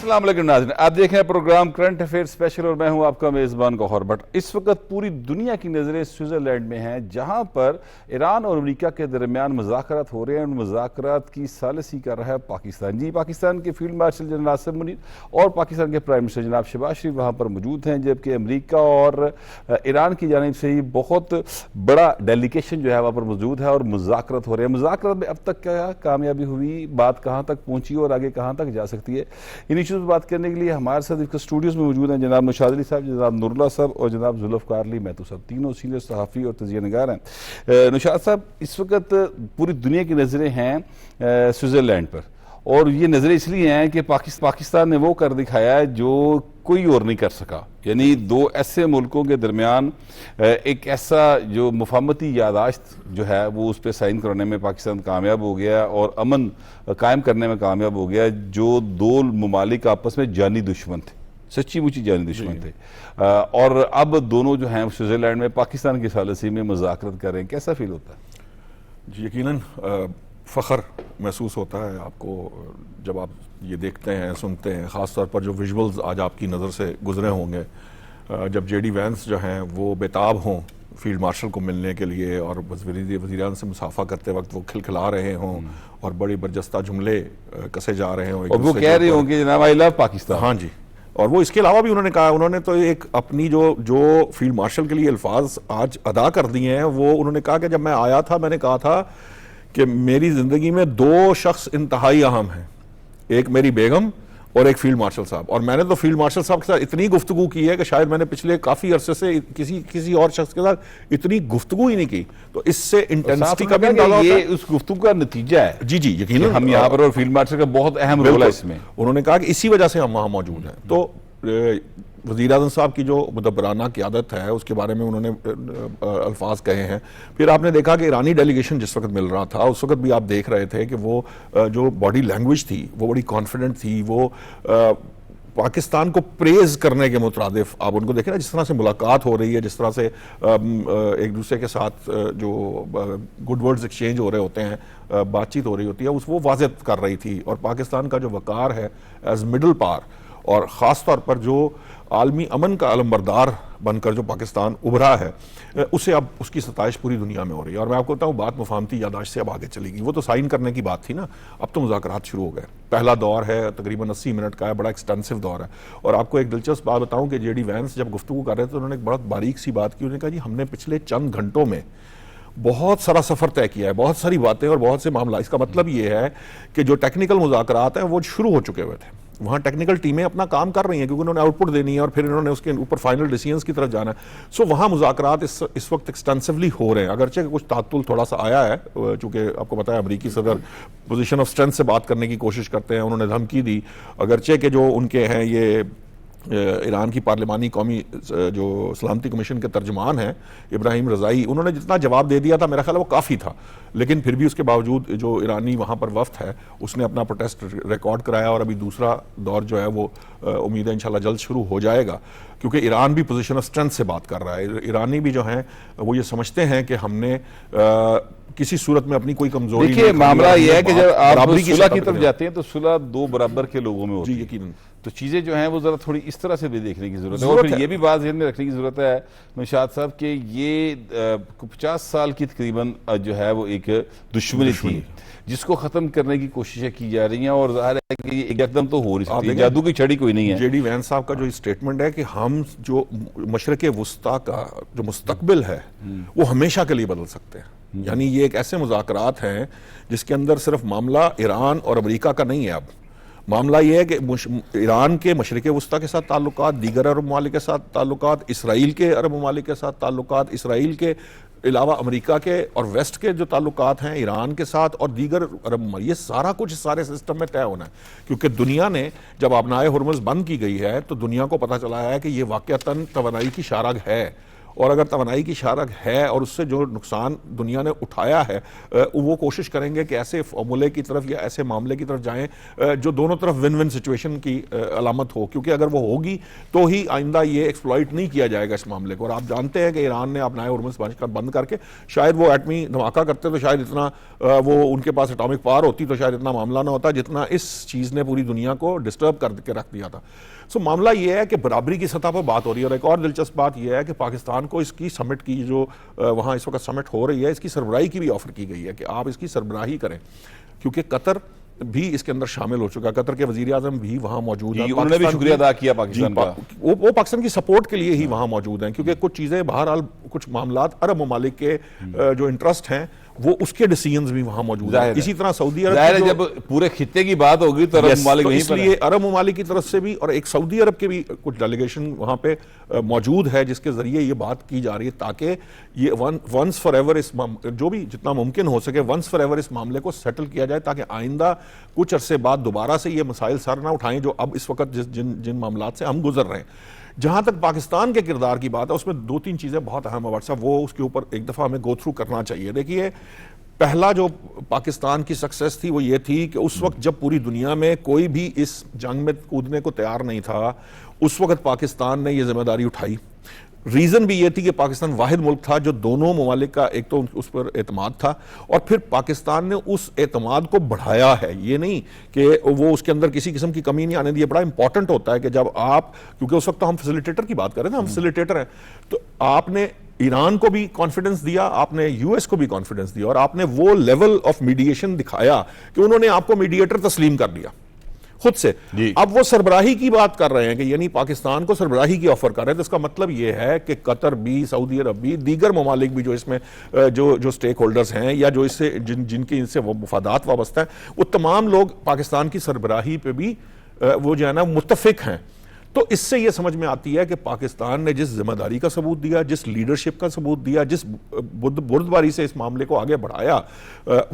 السلام علیکم ناظرین، آپ دیکھ رہے ہیں پروگرام کرنٹ افیئر اسپیشل اور میں ہوں آپ کا میزبان گوہر بٹ۔ اس وقت پوری دنیا کی نظریں سوئٹزرلینڈ میں ہیں جہاں پر ایران اور امریکہ کے درمیان مذاکرات ہو رہے ہیں۔ ان مذاکرات کی ثالثی کر رہا ہے پاکستان۔ پاکستان کے field marshal general Asif Munir اور پاکستان کے پرائم منسٹر جناب شہباز شریف وہاں پر موجود ہیں، جبکہ امریکہ اور ایران کی جانب سے بہت بڑا ڈیلیگیشن جو ہے وہاں پر موجود ہے اور مذاکرات ہو رہے ہیں۔ مذاکرات میں اب تک کیا کامیابی ہوئی، بات کہاں تک پہنچی اور آگے کہاں تک جا سکتی ہے، ان ایشوز پر بات کرنے کے لیے ہمارے ساتھ اسٹوڈیوز میں موجود ہیں جناب نوشاد علی صاحب، جناب نور اللہ صاحب اور جناب ذوالفقار علی مہتو صاحب، تینوں سینئر صحافی اور تجزیہ نگار ہیں۔ نوشاد صاحب، اس وقت پوری دنیا کی نظریں ہیں سوئٹزرلینڈ پر، اور یہ نظریں اس لیے ہیں کہ پاکستان نے وہ کر دکھایا ہے جو کوئی اور نہیں کر سکا، یعنی دو ایسے ملکوں کے درمیان ایک ایسا جو مفاہمتی یادداشت جو ہے وہ اس پہ سائن کرنے میں پاکستان کامیاب ہو گیا اور امن قائم کرنے میں کامیاب ہو گیا، جو دو ممالک آپس میں جانی دشمن تھے، سچی مچی جانی دشمن تھے، اور اب دونوں جو ہیں سوئٹزرلینڈ میں پاکستان کی ثالثی میں مذاکرات کر رہے ہیں۔ کیسا فیل ہوتا ہے؟ جی یقیناً فخر محسوس ہوتا ہے آپ کو جب آپ یہ دیکھتے ہیں سنتے ہیں، خاص طور پر جو ویژولز آج آپ کی نظر سے گزرے ہوں گے، جب جے ڈی وینس جو ہیں وہ بےتاب ہوں فیلڈ مارشل کو ملنے کے لیے اور وزیران سے مصافحہ کرتے وقت وہ کھلکھلا رہے ہوں اور بڑی برجستہ جملے کسے جا رہے ہوں، اور وہ کہہ رہے ہوں کہ جناب آئی لو پاکستان۔ ہاں جی، اور وہ اس کے علاوہ بھی انہوں نے کہا، انہوں نے تو ایک اپنی جو فیلڈ مارشل کے لیے الفاظ آج ادا کر دیے ہیں، وہ انہوں نے کہا کہ جب میں آیا تھا میں نے کہا تھا کہ میری زندگی میں دو شخص انتہائی اہم ہیں، ایک میری بیگم اور ایک فیلڈ مارشل صاحب، اور میں نے تو فیلڈ مارشل صاحب کے ساتھ اتنی گفتگو کی ہے کہ شاید میں نے پچھلے کافی عرصے سے کسی اور شخص کے ساتھ اتنی گفتگو ہی نہیں کی۔ تو اس سے انٹینسٹی کا بھی اندازہ ہوتا ہے، یہ اس گفتگو کا نتیجہ ہے۔ جی یقیناً ہم یہاں پر اور فیلڈ مارشل کا بہت اہم رول ہے اس میں۔ انہوں نے کہا کہ اسی وجہ سے ہم وہاں موجود ہیں۔ تو وزیر اعظم صاحب کی جو مدبرانہ قیادت ہے اس کے بارے میں انہوں نے الفاظ کہے ہیں۔ پھر آپ نے دیکھا کہ ایرانی ڈیلیگیشن جس وقت مل رہا تھا اس وقت بھی آپ دیکھ رہے تھے کہ وہ جو باڈی لینگویج تھی وہ بڑی کانفیڈنٹ تھی، وہ پاکستان کو پریز کرنے کے مترادف آپ ان کو دیکھیں نا، جس طرح سے ملاقات ہو رہی ہے، جس طرح سے ایک دوسرے کے ساتھ جو گڈ ورڈز ایکسچینج ہو رہے ہوتے ہیں، بات چیت ہو رہی ہوتی ہے، وہ واضح کر رہی تھی۔ اور پاکستان کا جو وقار ہے ایز مڈل پار، اور خاص طور پر جو عالمی امن کا علمبردار بن کر جو پاکستان ابھرا ہے، اسے اب اس کی ستائش پوری دنیا میں ہو رہی ہے۔ اور میں آپ کو بتاؤں، بات مفاہمتی یادداشت سے اب آگے چلے گی، وہ تو سائن کرنے کی بات تھی نا، اب تو مذاکرات شروع ہو گئے۔ پہلا دور ہے تقریباً 80 منٹ کا ہے، بڑا ایکسٹینسو دور ہے۔ اور آپ کو ایک دلچسپ بات بتاؤں کہ جے ڈی وینس جب گفتگو کر رہے تھے انہوں نے ایک بڑا باریک سی بات کی، انہوں نے کہا جی ہم نے پچھلے چند گھنٹوں میں بہت سارا سفر طے کیا ہے، بہت ساری باتیں اور بہت سے معاملات۔ اس کا مطلب یہ ہے کہ جو ٹیکنیکل مذاکرات ہیں وہ شروع ہو چکے ہوئے تھے، وہاں ٹیکنیکل ٹیمیں اپنا کام کر رہی ہیں کیونکہ انہوں نے آؤٹ پٹ دینی ہے اور پھر انہوں نے اس کے اوپر فائنل ڈیسیژنز کی طرف جانا ہے۔ سو وہاں مذاکرات اس وقت ایکسٹینسولی ہو رہے ہیں، اگرچہ کہ کچھ تعطل تھوڑا سا آیا ہے، چونکہ آپ کو پتا ہے امریکی صدر پوزیشن آف اسٹرینتھ سے بات کرنے کی کوشش کرتے ہیں، انہوں نے دھمکی دی، اگرچہ کہ جو ان کے ہیں یہ ایران کی پارلیمانی قومی جو سلامتی کمیشن کے ترجمان ہیں ابراہیم رضائی، انہوں نے جتنا جواب دے دیا تھا میرا خیال ہے وہ کافی تھا، لیکن پھر بھی اس کے باوجود جو ایرانی وہاں پر وفد ہے اس نے اپنا پروٹیسٹ ریکارڈ کرایا، اور ابھی دوسرا دور جو ہے وہ امید ہے انشاءاللہ جلد شروع ہو جائے گا، کیونکہ ایران بھی پوزیشن آف اسٹرینتھ سے بات کر رہا ہے۔ ایرانی بھی جو ہیں وہ یہ سمجھتے ہیں کہ ہم نے کسی صورت میں اپنی کوئی کمزوری، دیکھیے معاملہ یہ ہے کہ جب آپ صلح کی طرف جاتے ہیں تو صلح دو برابر کے لوگوں میں ہوتی ہے، یقیناً تو چیزیں جو ہیں وہ ذرا تھوڑی اس طرح سے بھی دیکھنے کی ضرورت ہے۔ اور پھر یہ بھی بات ذہن میں رکھنے کی ضرورت ہے نوشاد صاحب کہ یہ 50 سال کی تقریباً جو ہے وہ ایک دشمنی تھی جس کو ختم کرنے کی کوششیں کی جا رہی ہیں، اور ظاہر ہے کہ یہ ایک دم تو ہو رہی سکتی ہے، جادو کی چھڑی کوئی نہیں ہے۔ جے ڈی وینس صاحب کا جو اسٹیٹمنٹ ہے کہ ہم جو مشرق وسطیٰ کا جو مستقبل ہے وہ ہمیشہ کے لیے بدل سکتے ہیں، یعنی یہ ایک ایسے مذاکرات ہیں جس کے اندر صرف معاملہ ایران اور امریکہ کا نہیں ہے، اب معاملہ یہ ہے کہ ایران کے مشرق وسطیٰ کے ساتھ تعلقات، دیگر عرب ممالک کے ساتھ تعلقات، اسرائیل کے عرب ممالک کے ساتھ تعلقات، اسرائیل کے علاوہ امریکہ کے اور ویسٹ کے جو تعلقات ہیں ایران کے ساتھ اور دیگر عرب ممالک، یہ سارا کچھ سارے سسٹم میں طے ہونا ہے، کیونکہ دنیا نے جب آبنائے ہرمز بند کی گئی ہے تو دنیا کو پتہ چلا ہے کہ یہ واقعتاً توانائی کی شارگ ہے، اور اگر توانائی کی شارک ہے اور اس سے جو نقصان دنیا نے اٹھایا ہے وہ کوشش کریں گے کہ ایسے فارمولے کی طرف یا ایسے معاملے کی طرف جائیں جو دونوں طرف ون ون سچویشن کی علامت ہو, کیونکہ اگر وہ ہوگی تو ہی آئندہ یہ ایکسپلائٹ نہیں کیا جائے گا اس معاملے کو. اور آپ جانتے ہیں کہ ایران نے اپنا ہرمز بند کر کے, شاید وہ ایٹمی دھماکہ کرتے تو شاید اتنا وہ ان کے پاس اٹامک پاور ہوتی تو شاید اتنا معاملہ نہ ہوتا جتنا اس چیز نے پوری دنیا کو ڈسٹرب کر کے رکھ دیا تھا. سو معاملہ یہ ہے کہ برابری کی سطح پر بات ہو رہی ہے. اور ایک اور دلچسپ بات یہ ہے کہ پاکستان کو اس کی سمٹ کی جو وہاں اس وقت سمٹ ہو رہی ہے, اس کی سربراہی کی بھی آفر کی گئی ہے کہ آپ اس کی سربراہی کریں, کیونکہ قطر بھی اس کے اندر شامل ہو چکا. قطر کے وزیر اعظم بھی وہاں موجود ہیں, انہوں نے بھی شکریہ ادا کیا پاکستان کا. وہ پاکستان کی سپورٹ کے لیے ہی وہاں موجود ہیں, کیونکہ کچھ چیزیں بہرحال کچھ معاملات عرب ممالک کے جو انٹرسٹ ہیں وہ اس کے ڈیسیژنز بھی وہاں موجود ہیں. اسی طرح سعودی عرب جب پورے خطے کی بات ہوگی تو عرب ممالک اس لیے عرب ممالک کی طرف سے بھی, اور ایک سعودی عرب کے بھی کچھ ڈیلیگیشن وہاں پہ موجود ہے جس کے ذریعے یہ بات کی جا رہی ہے تاکہ یہ ونس فار ایور اس جو بھی جتنا ممکن ہو سکے ونس فار ایور اس معاملے کو سیٹل کیا جائے, تاکہ آئندہ کچھ عرصے بعد دوبارہ سے یہ مسائل سر نہ اٹھائیں جو اب اس وقت جن معاملات سے ہم گزر رہے ہیں. جہاں تک پاکستان کے کردار کی بات ہے اس میں 2-3 چیزیں بہت اہم ہے وہ اس کے اوپر ایک دفعہ ہمیں گو تھرو کرنا چاہیے. دیکھیے, پہلا جو پاکستان کی سکسیس تھی وہ یہ تھی کہ اس وقت جب پوری دنیا میں کوئی بھی اس جنگ میں کودنے کو تیار نہیں تھا, اس وقت پاکستان نے یہ ذمہ داری اٹھائی. ریزن بھی یہ تھی کہ پاکستان واحد ملک تھا جو دونوں ممالک کا ایک تو اس پر اعتماد تھا, اور پھر پاکستان نے اس اعتماد کو بڑھایا ہے. یہ نہیں کہ وہ اس کے اندر کسی قسم کی کمی نہیں آنے دی. بڑا امپورٹنٹ ہوتا ہے کہ جب آپ, کیونکہ اس وقت تو ہم فیسیلیٹیٹر کی بات کر رہے ہیں, ہم فیسیلیٹیٹر ہیں, تو آپ نے ایران کو بھی کانفیڈنس دیا, آپ نے یو ایس کو بھی کانفیڈنس دیا, اور آپ نے وہ لیول آف میڈیشن دکھایا کہ انہوں نے آپ کو میڈیٹر تسلیم کر دیا خود سے. اب وہ سربراہی کی بات کر رہے ہیں کہ یعنی پاکستان کو سربراہی کی آفر کر رہے ہیں, تو اس کا مطلب یہ ہے کہ قطر بھی, سعودی عرب بھی, دیگر ممالک بھی جو اس میں جو سٹیک ہولڈرز ہیں یا جو اس سے جن کے ان سے مفادات وابستہ ہیں, وہ تمام لوگ پاکستان کی سربراہی پہ بھی وہ جو ہے نا متفق ہیں. تو اس سے یہ سمجھ میں آتی ہے کہ پاکستان نے جس ذمہ داری کا ثبوت دیا, جس لیڈرشپ کا ثبوت دیا, جس بردباری سے اس معاملے کو آگے بڑھایا,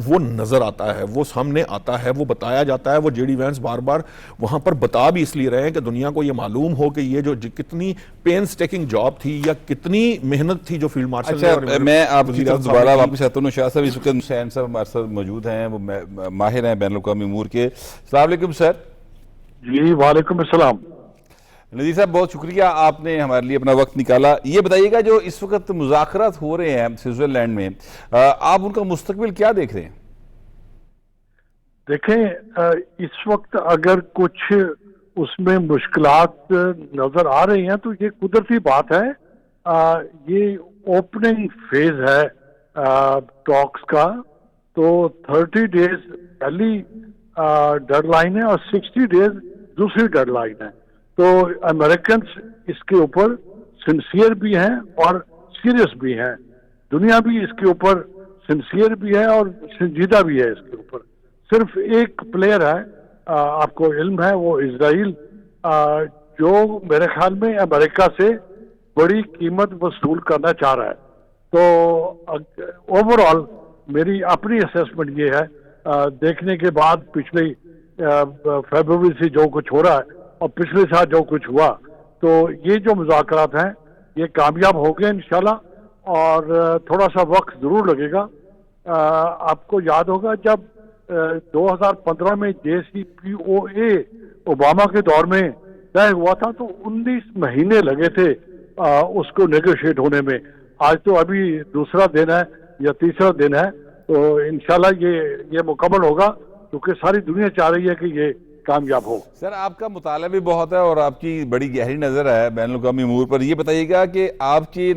وہ نظر آتا ہے, وہ سامنے آتا ہے, وہ بتایا جاتا ہے. وہ جے ڈی وینس بار بار وہاں پر بتا بھی اس لیے رہے ہیں کہ دنیا کو یہ معلوم ہو کہ یہ جو کتنی پین سٹیکنگ جاب تھی یا کتنی محنت تھی جو فیلڈ مارشل. اچھا, میں آپ کی طرف دوبارہ واپس آتا ہوں. شاہ صاحب اس وقت حسین صاحب ہمارے ساتھ موجود ہیں, وہ ماہر ہیں بین الاقوامی امور کے. السلام علیکم سر. جی وعلیکم السلام. نذیر صاحب بہت شکریہ, آپ نے ہمارے لیے اپنا وقت نکالا. یہ بتائیے گا جو اس وقت مذاکرات ہو رہے ہیں سوئٹزرلینڈ میں, آپ ان کا مستقبل کیا دیکھ رہے ہیں؟ دیکھیں, اس وقت اگر کچھ اس میں مشکلات نظر آ رہی ہیں تو یہ قدرتی بات ہے. یہ اوپننگ فیز ہے ٹاکس کا, تو 30 ڈیز پہلی ڈیڈ لائن ہے اور 60 ڈیز دوسری ڈیڈ لائن ہے. تو امریکنز اس کے اوپر سنسیئر بھی ہیں اور سیریس بھی ہیں. دنیا بھی اس کے اوپر سنسیئر بھی ہے اور سنجیدہ بھی ہے. اس کے اوپر صرف ایک پلیئر ہے, آپ کو علم ہے, وہ اسرائیل, جو میرے خیال میں امریکہ سے بڑی قیمت وصول کرنا چاہ رہا ہے. تو اوور آل میری اپنی اسیسمنٹ یہ ہے, دیکھنے کے بعد پچھلی فیبروری سے جو کچھ ہو رہا ہے اور پچھلے سال جو کچھ ہوا, تو یہ جو مذاکرات ہیں یہ کامیاب ہو گئے انشاءاللہ, اور تھوڑا سا وقت ضرور لگے گا. آپ کو یاد ہوگا جب 2015 میں JCPOA اوباما کے دور میں طے ہوا تھا تو 19 مہینے لگے تھے اس کو نیگوشیٹ ہونے میں. آج تو ابھی دوسرا دن ہے یا تیسرا دن ہے, تو انشاءاللہ یہ مکمل ہوگا, کیونکہ ساری دنیا چاہ رہی ہے کہ یہ کامیاب ہو. سر, آپ کا مطالعہ بھی بہت ہے اور آپ کی بڑی گہری نظر ہے بین الاقوامی امور پر. یہ بتائیے گا کہ آپ کے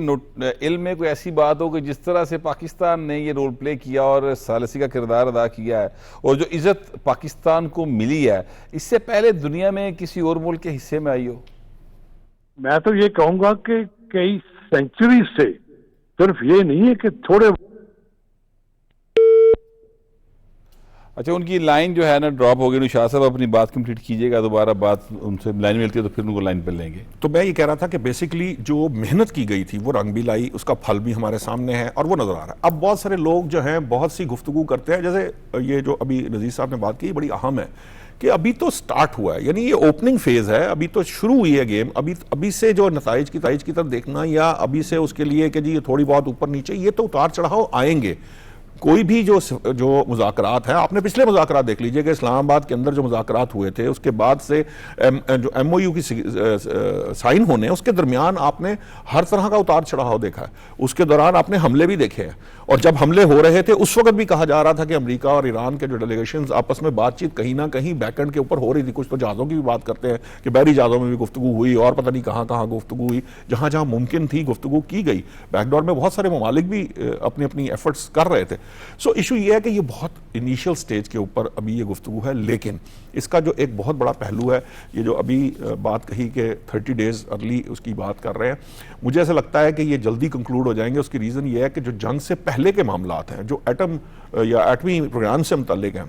علم میں کوئی ایسی بات ہو کہ جس طرح سے پاکستان نے یہ رول پلے کیا اور ثالثی کا کردار ادا کیا ہے, اور جو عزت پاکستان کو ملی ہے, اس سے پہلے دنیا میں کسی اور ملک کے حصے میں آئی ہو؟ میں تو یہ کہوں گا کہ کئی سینچری سے, صرف یہ نہیں ہے کہ تھوڑے. اچھا, ان کی لائن جو ہے نا ڈراپ ہو گئی. شاہ صاحب اپنی بات کمپلیٹ کیجئے گا, دوبارہ بات ان سے لائن ملتی ہے تو پھر ان کو لائن پہ لیں گے. تو میں یہ کہہ رہا تھا کہ بیسیکلی جو محنت کی گئی تھی وہ رنگ بھی لائی, اس کا پھل بھی ہمارے سامنے ہے اور وہ نظر آ رہا ہے. اب بہت سارے لوگ جو ہیں بہت سی گفتگو کرتے ہیں, جیسے یہ جو ابھی نذیر صاحب نے بات کی بڑی اہم ہے کہ ابھی تو سٹارٹ ہوا ہے، یعنی یہ اوپننگ فیز ہے، ابھی تو شروع ہوئی ہے گیم، ابھی سے جو نتائج کی طرف دیکھنا یا ابھی سے اس کے لیے کہ جی یہ تھوڑی بہت اوپر نیچے، یہ تو اتار چڑھاؤ آئیں گے. کوئی بھی جو مذاکرات ہیں، آپ نے پچھلے مذاکرات دیکھ لیجئے کہ اسلام آباد کے اندر جو مذاکرات ہوئے تھے اس کے بعد سے جو ایم او یو کی سائن ہونے، اس کے درمیان آپ نے ہر طرح کا اتار چڑھاؤ دیکھا ہے. اس کے دوران آپ نے حملے بھی دیکھے ہیں، اور جب حملے ہو رہے تھے اس وقت بھی کہا جا رہا تھا کہ امریکہ اور ایران کے جو ڈیلیگیشنز آپس میں بات چیت کہیں نہ کہیں بیک اینڈ کے اوپر ہو رہی تھی. کچھ تو جہازوں کی بھی بات کرتے ہیں کہ بحری جہازوں میں بھی گفتگو ہوئی، اور پتہ نہیں کہاں کہاں گفتگو ہوئی، جہاں جہاں ممکن تھی گفتگو کی گئی. بیک ڈور میں بہت سارے ممالک بھی اپنی ایفرٹس کر رہے تھے. سو ایشو یہ ہے کہ یہ بہت انیشیل سٹیج کے اوپر ابھی یہ گفتگو ہے، لیکن اس کا جو ایک بہت بڑا پہلو ہے، یہ جو ابھی بات کہی کہ 30 ڈیز ارلی اس کی بات کر رہے ہیں، مجھے ایسا لگتا ہے کہ یہ جلدی کنکلوڈ ہو جائیں گے. اس کی ریزن یہ ہے کہ جو جنگ سے پہلے کے معاملات ہیں، جو ایٹم یا ایٹمی پروگرام سے متعلق ہیں،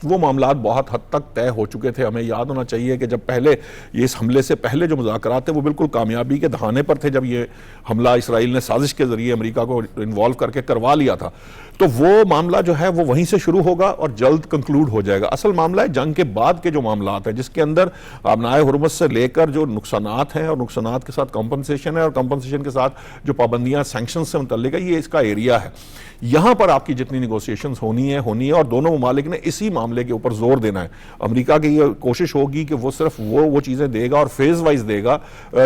وہ معاملات بہت حد تک طے ہو چکے تھے. ہمیں یاد ہونا چاہیے کہ جب پہلے یہ اس حملے سے پہلے جو مذاکرات تھے وہ بالکل کامیابی کے دہانے پر تھے، جب یہ حملہ اسرائیل نے سازش کے ذریعے امریکہ کو انوالو کر کے کروا لیا تھا. تو وہ معاملہ جو ہے وہ وہیں سے شروع ہوگا اور جلد کنکلوڈ ہو جائے گا. اصل معاملہ ہے جنگ کے بعد کے جو معاملات ہیں، جس کے اندر ابنائے حرمت سے لے کر جو نقصانات ہیں اور نقصانات کے ساتھ کمپنسیشن ہے، اور کمپنسیشن کے ساتھ جو پابندیاں سینکشن سے متعلق ہے، یہ اس کا ایریا ہے. یہاں پر آپ کی جتنی نیگوسیشنز ہونی ہے اور دونوں ممالک نے اسی معاملے کے اوپر زور دینا ہے. امریکہ کی یہ کوشش ہوگی کہ وہ صرف وہ چیزیں دے گا اور فیز وائز دے گا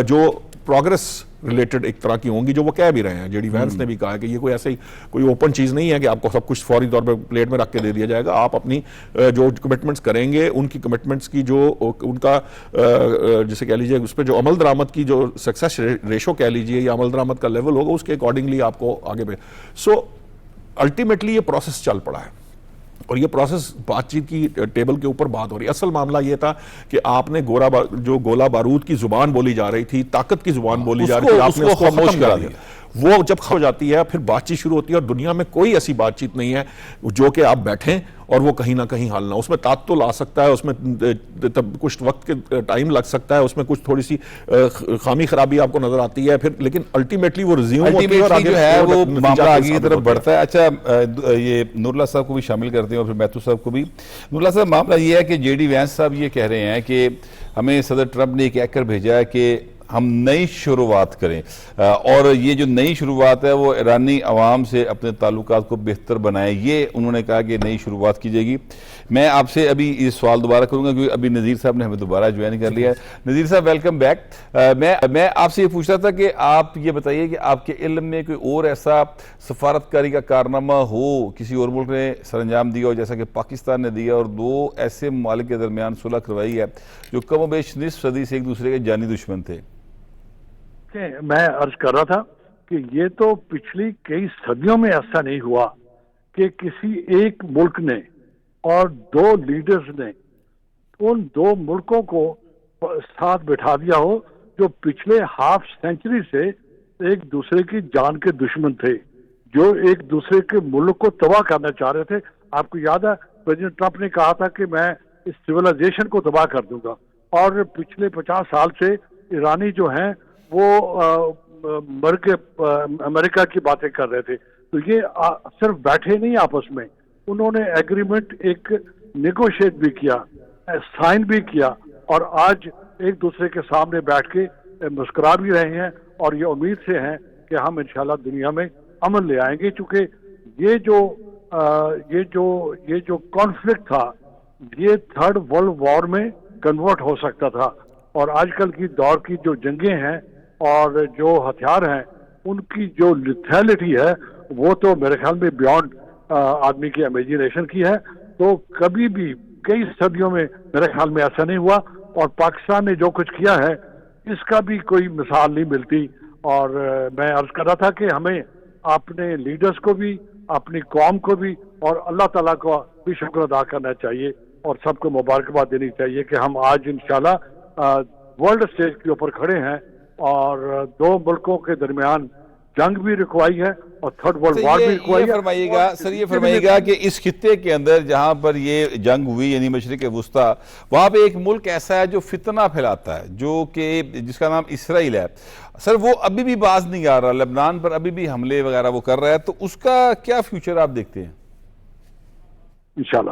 جو پروگرس ریلیٹڈ ایک طرح کی ہوں گی، جو وہ کہہ بھی رہے ہیں. جے ڈی وینس نے بھی کہا ہے کہ یہ کوئی ایسے ہی کوئی اوپن چیز نہیں ہے کہ آپ کو سب کچھ فوری طور پہ پلیٹ میں رکھ کے دے دیا جائے گا. آپ اپنی جو کمٹمنٹس کریں گے، ان کی کمٹمنٹس کی جو ان کا جسے کہہ لیجیے اس پہ جو عمل درآمد کی جو سکسیس ریشو کہہ لیجیے یا عمل درآمد کا لیول ہوگا، اس کے اکارڈنگلی آپ کو آگے بڑھے. سو الٹیمیٹلی یہ پروسیس چل پڑا ہے، اور یہ پروسیس بات چیت کی ٹیبل کے اوپر بات ہو رہی ہے. اصل معاملہ یہ تھا کہ آپ نے جو گولہ بارود کی زبان بولی جا رہی تھی، طاقت کی زبان بولی جا رہی تھی، آپ نے اس کو خاموش کرا دیا. وہ جب ہو جاتی ہے پھر بات چیت شروع ہوتی ہے، اور دنیا میں کوئی ایسی بات چیت نہیں ہے جو کہ آپ بیٹھیں اور وہ کہیں نہ کہیں حل نہ. اس میں تعطل آ سکتا ہے، اس میں کچھ وقت کے ٹائم لگ سکتا ہے، اس میں کچھ تھوڑی سی خامی خرابی آپ کو نظر آتی ہے پھر، لیکن الٹیمیٹلی وہ ریزیوم ہوتی ہے اور جو ہے وہ معاملہ آگے کی طرف بڑھتا ہے. اچھا، یہ نور اللہ صاحب کو بھی شامل کرتے ہیں اور پھر محتو صاحب کو بھی. نور اللہ صاحب، معاملہ یہ ہے کہ جے ڈی وینس صاحب یہ کہہ رہے ہیں کہ ہمیں صدر ٹرمپ نے ایک ایکر بھیجا ہے کہ ہم نئی شروعات کریں، اور یہ جو نئی شروعات ہے وہ ایرانی عوام سے اپنے تعلقات کو بہتر بنائیں. یہ انہوں نے کہا کہ نئی شروعات کی جائے گی. میں آپ سے ابھی یہ سوال دوبارہ کروں گا کیونکہ ابھی نذیر صاحب نے ہمیں دوبارہ جوائن کر لیا ہے. نذیر صاحب ویلکم بیک. میں آپ سے یہ پوچھ رہا تھا کہ آپ یہ بتائیے کہ آپ کے علم میں کوئی اور ایسا سفارتکاری کا کارنامہ ہو کسی اور ملک نے سر انجام دیا ہو جیسا کہ پاکستان نے دیا، اور دو ایسے ممالک کے درمیان صلح کروائی ہے جو کم و بیش نصف صدی سے ایک دوسرے کے جانی دشمن تھے؟ میں عرض کر رہا تھا کہ یہ تو پچھلی کئی صدیوں میں ایسا نہیں ہوا کہ کسی ایک ملک نے اور دو لیڈرز نے ان دو ملکوں کو ساتھ بٹھا دیا ہو جو پچھلے ہاف سینچری سے ایک دوسرے کی جان کے دشمن تھے، جو ایک دوسرے کے ملک کو تباہ کرنا چاہ رہے تھے. آپ کو یاد ہے پریزیڈنٹ ٹرمپ نے کہا تھا کہ میں اس سویلائزیشن کو تباہ کر دوں گا، اور پچھلے 50 سال سے ایرانی جو ہیں وہ مر کے امریکہ کی باتیں کر رہے تھے. تو یہ صرف بیٹھے نہیں آپس میں، انہوں نے ایگریمنٹ ایک نیگوشیٹ بھی کیا، سائن بھی کیا، اور آج ایک دوسرے کے سامنے بیٹھ کے مسکرا بھی رہے ہیں، اور یہ امید سے ہیں کہ ہم انشاءاللہ دنیا میں امن لے آئیں گے. چونکہ یہ جو کانفلکٹ تھا یہ تھرڈ ورلڈ وار میں کنورٹ ہو سکتا تھا، اور آج کل کی دور کی جو جنگیں ہیں اور جو ہتھیار ہیں ان کی جو لیتھیلٹی ہے وہ تو میرے خیال میں بیونڈ آدمی کی امیجنیشن کی ہے. تو کبھی بھی کئی صدیوں میں میرے خیال میں ایسا نہیں ہوا، اور پاکستان نے جو کچھ کیا ہے اس کا بھی کوئی مثال نہیں ملتی. اور میں عرض کر رہا تھا کہ ہمیں اپنے لیڈرز کو بھی، اپنی قوم کو بھی، اور اللہ تعالیٰ کو بھی شکر ادا کرنا چاہیے، اور سب کو مبارکباد دینی چاہیے کہ ہم آج انشاءاللہ ورلڈ اسٹیج کے اوپر کھڑے ہیں، اور دو ملکوں کے درمیان جنگ بھی رکوائی ہے اور تھرڈ ورلڈ وار بھی رکوائی ہے. یہ فرمائیے گا کہ اس خطے کے اندر جہاں پر یہ جنگ ہوئی یعنی مشرق وسطیٰ، وہاں پہ ایک ملک ایسا ہے جو فتنہ پھیلاتا ہے، جو کہ جس کا نام اسرائیل ہے. سر وہ ابھی بھی باز نہیں آ رہا، لبنان پر ابھی بھی حملے وغیرہ وہ کر رہا ہے، تو اس کا کیا فیوچر آپ دیکھتے ہیں؟ انشاءاللہ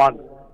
1।